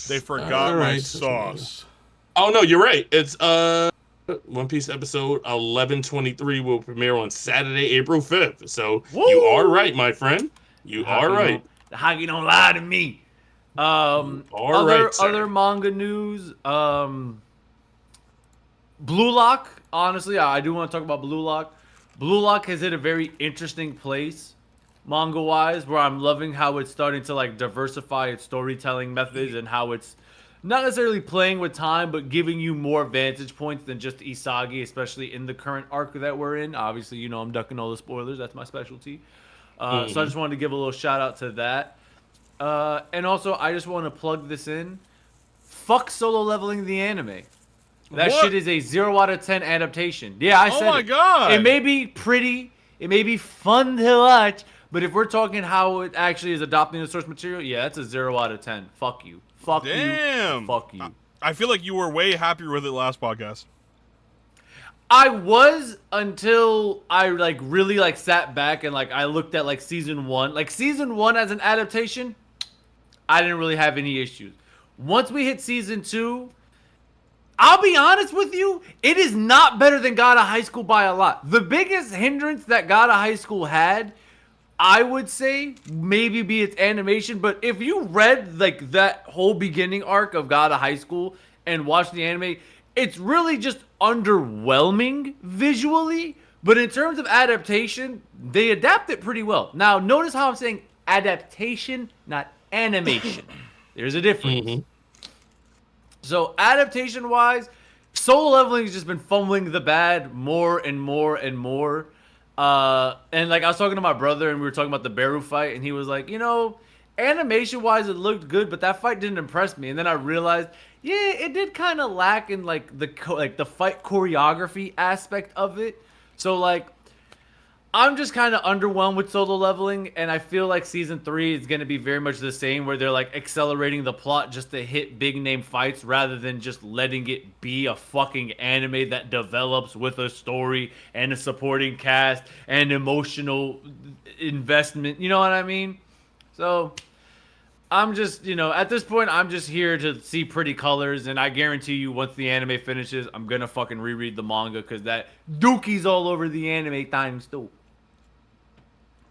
They forgot my sauce. Oh no, you're right. It's One Piece episode 1123 will premiere on Saturday, April 5th. So Woo! You are right, my friend. You are right. The hockey don't lie to me. Other manga news. Blue Lock. Honestly, I do want to talk about Blue Lock. Blue Lock has hit a very interesting place, manga wise, where I'm loving how it's starting to like diversify its storytelling methods and how it's not necessarily playing with time, but giving you more vantage points than just Isagi, especially in the current arc that we're in. Obviously, I'm ducking all the spoilers. That's my specialty. So I just wanted to give a little shout out to that. And also, I just want to plug this in. Fuck Solo Leveling the anime. That shit is a 0 out of 10 adaptation. Yeah, I said it. Oh my god. It may be pretty. It may be fun to watch. But if we're talking how it actually is adopting the source material, yeah, that's a 0 out of 10. Fuck you. Fuck Damn. you. Fuck you. I feel like you were way happier with it last podcast. I was until I really sat back and I looked at season 1. Like season 1 as an adaptation, I didn't really have any issues. Once we hit season 2, I'll be honest with you, it is not better than God of High School by a lot. The biggest hindrance that God of High School had, I would say, maybe be its animation. But if you read that whole beginning arc of God of High School and watched the anime, it's really just underwhelming visually. But in terms of adaptation, they adapt it pretty well. Now, notice how I'm saying adaptation, not animation. There's a difference. Mm-hmm. So adaptation-wise, Solo Leveling has just been fumbling the bad more and more and more. And I was talking to my brother and we were talking about the Beru fight and he was like, animation-wise it looked good, but that fight didn't impress me. And then I realized, yeah, it did kind of lack in the fight choreography aspect of it. So I'm just kind of underwhelmed with Solo Leveling, and I feel like season 3 is going to be very much the same, where they're accelerating the plot just to hit big name fights rather than just letting it be a fucking anime that develops with a story and a supporting cast and emotional investment. You know what I mean? So I'm just, at this point, I'm just here to see pretty colors, and I guarantee you once the anime finishes, I'm going to fucking reread the manga because that Dookie's all over the anime times too.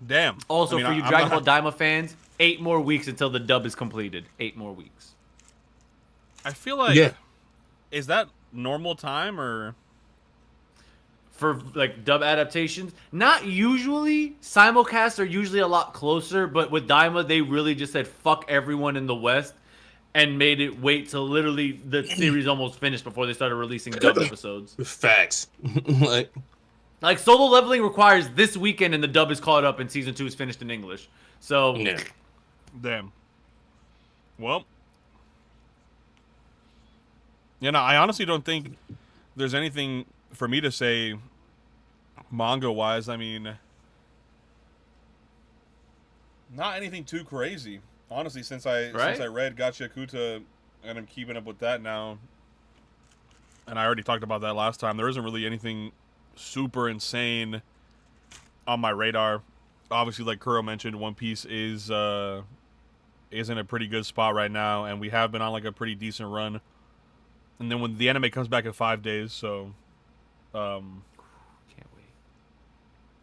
Damn. Also, for you Dragon Ball Daima fans, 8 more weeks until the dub is completed. 8 more weeks. I feel like, is that normal time or? For dub adaptations? Not usually. Simulcasts are usually a lot closer, but with Daima, they really just said fuck everyone in the West and made it wait till literally the series almost finished before they started releasing dub episodes. Facts. Solo Leveling requires this weekend and the dub is caught up and season 2 is finished in English. So, yeah. Damn. Well, I honestly don't think there's anything for me to say manga-wise. I mean, not anything too crazy. Honestly, since I read Gachiakuta and I'm keeping up with that now, and I already talked about that last time, there isn't really anything super insane on my radar. obviously, like Kuro mentioned, One Piece is in a pretty good spot right now, and we have been on like a pretty decent run. And then when the anime comes back in 5 days, so Can't wait.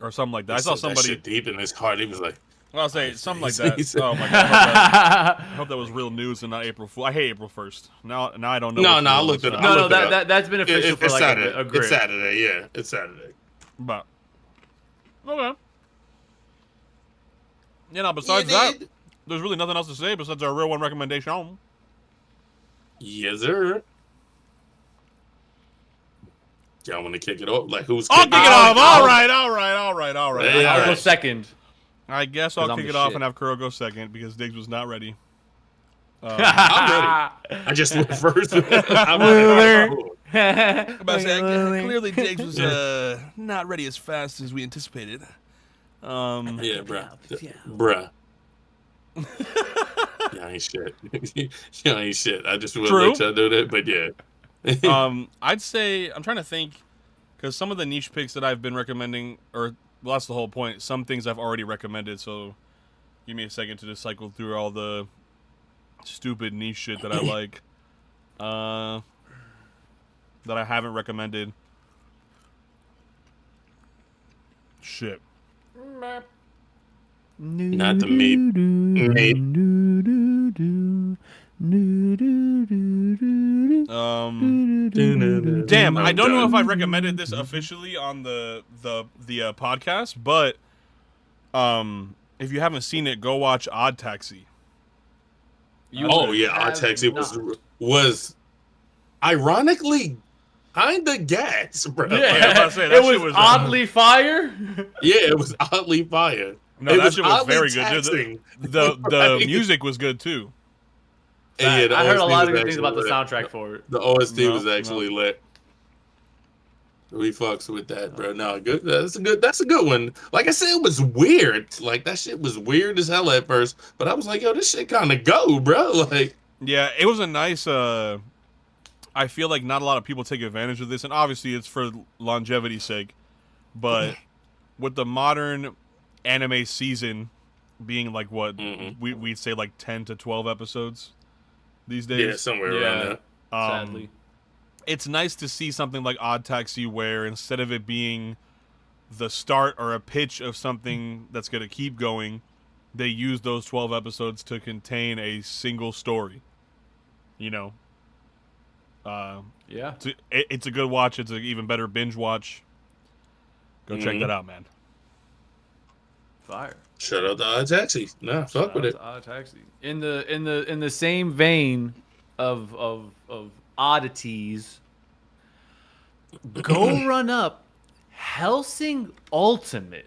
or something like that. He I saw said that somebody. shit deep in his heart. He was like, I'll say something like he that. said- Oh my god! I hope that was real news and not April Fool. I hate April 1st. Now I don't know. No, what's no, I real, looked it so- up. No, looked it up. that's been official for it's like Saturday. a grip. It's Saturday. Yeah, it's Saturday. But okay. You know, besides that, there's really nothing else to say besides our real one recommendation. Yes, sir. Y'all want to kick it off? Like who's? I'll kick kicking it off. I'll- All right. Yeah, I'll go alright. second. I guess 'Cause I'll I'm kick the it off shit. and have Kuro go second because Diggs was not ready. I'm ready. I just went first. I'm Loser. ready. Clearly Diggs was not ready as fast as we anticipated. Yeah, bruh. Yeah, ain't shit. Yeah, ain't shit. I just would True. let y'all do that, but yeah. I'd say I'm trying to think because some of the niche picks that I've been recommending, or well, that's the whole point. Some things I've already recommended, so give me a second to just cycle through all the stupid niche shit that I like, that I haven't recommended. Shit. Not the meat. Damn, I don't know if I recommended this officially on the podcast, but if you haven't seen it, go watch Odd Taxi. Oh yeah, Odd Taxi was ironically kinda gas, bro. I was about Yeah, to say, that it shit was was, oddly fire. Yeah, it was oddly fire. No, It that was shit was oddly very good. taxing. The Right? music was good too. And yeah, the I heard a OST lot of was good things about the actually soundtrack for it. The OST No, was actually lit. We fucks with that, bro. No, good. That's a good one. Like I said, it was weird. Like that shit was weird as hell at first, but I was like, yo, this shit kind of go, bro. Like, Yeah, it was a nice. I feel like not a lot of people take advantage of this, and obviously it's for longevity's sake. But with the modern anime season being like what we'd say like 10 to 12 episodes these days. yeah, somewhere around Yeah. there. Sadly, It's nice to see something like Odd Taxi where instead of it being the start or a pitch of something that's going to keep going, they use those 12 episodes to contain a single story. You know? yeah. It's a good watch. It's an even better binge watch. Go check that out, man. Fire. Shout out to Odd Taxi. Nah, fuck with it. Odd Taxi. In the same vein of oddities, go run up Helsing Ultimate.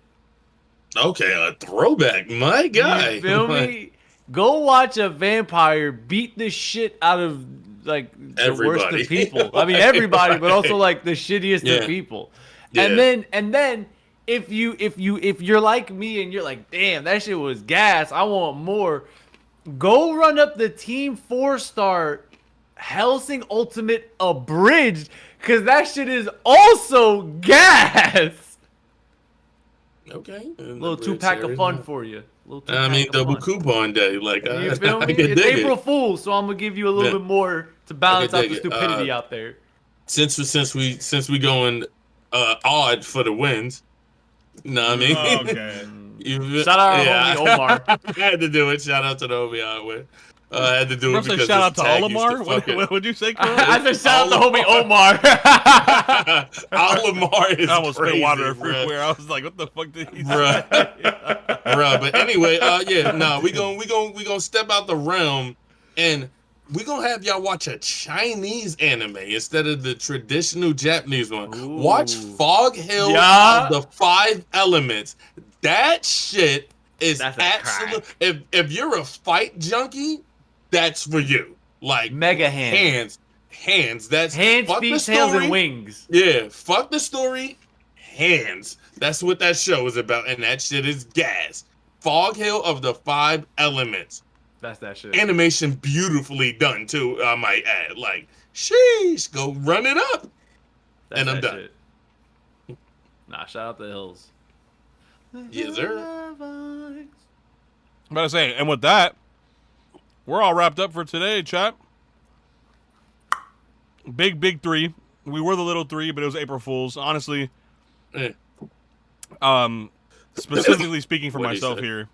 Okay, a throwback. My guy. You feel me? Go watch a vampire beat the shit out of like the worst Everybody. of people. I mean everybody, but also like the shittiest Yeah. of people. Yeah. And then if you're like me and you're like, damn, that shit was gas, I want more. Go run up the Team 4-star Helsing Ultimate Abridged, because that shit is also gas. Okay. Little 2-pack of fun for you. I mean, double coupon day. Like, You feel I me? can It's dig April it. Fool's, so I'm gonna give you a little Yeah. bit more to balance I out can the dig it. stupidity out there. Since we going odd for the wins. Know what I mean? Okay. Shout out our homie Omar. I had to do it. Shout out to the homie I went. I had to do I'm it gonna say because shout out this to tag used Olimar. fucking- What would you say, Carl? I said shout out to homie Omar. Olimar is I almost crazy, spit water bruh. everywhere. I was like, what the fuck did he Bruh. say? Bruh, but anyway, yeah, no, we gonna step out the realm and we gonna have y'all watch a Chinese anime instead of the traditional Japanese one. Ooh. Watch Fog Hill Yeah. of the 5 Elements. That shit is That's a absolute. If you're a fight junkie, that's for you. Like Mega hand. hands. That's Hands, fuck the feet, tails, story. and wings. Yeah, fuck the story. Hands. That's what that show is about, and that shit is gas. Fog Hill of the 5 Elements. That's that shit. Animation beautifully done too, I might add. Like, sheesh, go run it up. That's and I'm that done. shit. Nah, shout out the hills. Yes, sir. I'm about to say, and with that, we're all wrapped up for today, chat. Big three. We were the little three, but it was April Fool's. Honestly, Eh. specifically speaking for What'd he myself say? here,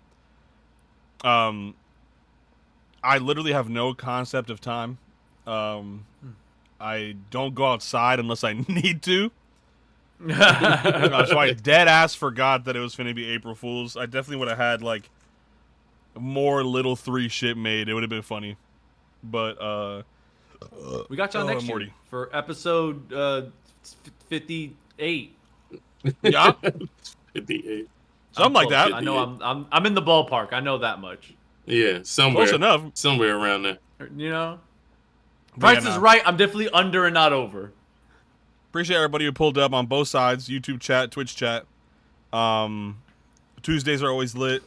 I literally have no concept of time. I don't go outside unless I need to. So I dead ass forgot that it was finna be April Fool's. I definitely would have had like more little three shit made. It would have been funny, but We got y'all next Morty. year for episode 58. Yeah, 58. something like Close. that. I know I'm in the ballpark. I know that much. Yeah, somewhere. Close enough. Somewhere around there. You know, But Price yeah, is no. right. I'm definitely under and not over. Appreciate everybody who pulled up on both sides, YouTube chat, Twitch chat. Tuesdays are always lit.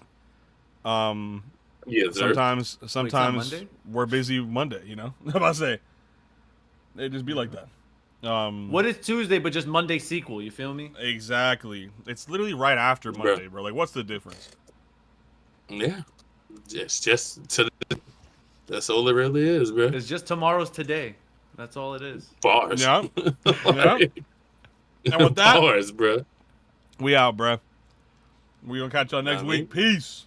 Yes, sir. Sometimes Monday? we're busy Monday, you know? I'm about to say. It just be like that. What is Tuesday but just Monday sequel? You feel me? Exactly. It's literally right after Monday, bro. Like, what's the difference? Yeah. Just to the, that's all it really is, bro. It's just tomorrow's today. That's all it is. Bars. Yeah. Yeah. And with that, Bars, bro. we out, bro. We gonna catch y'all next Nah, week. Peace.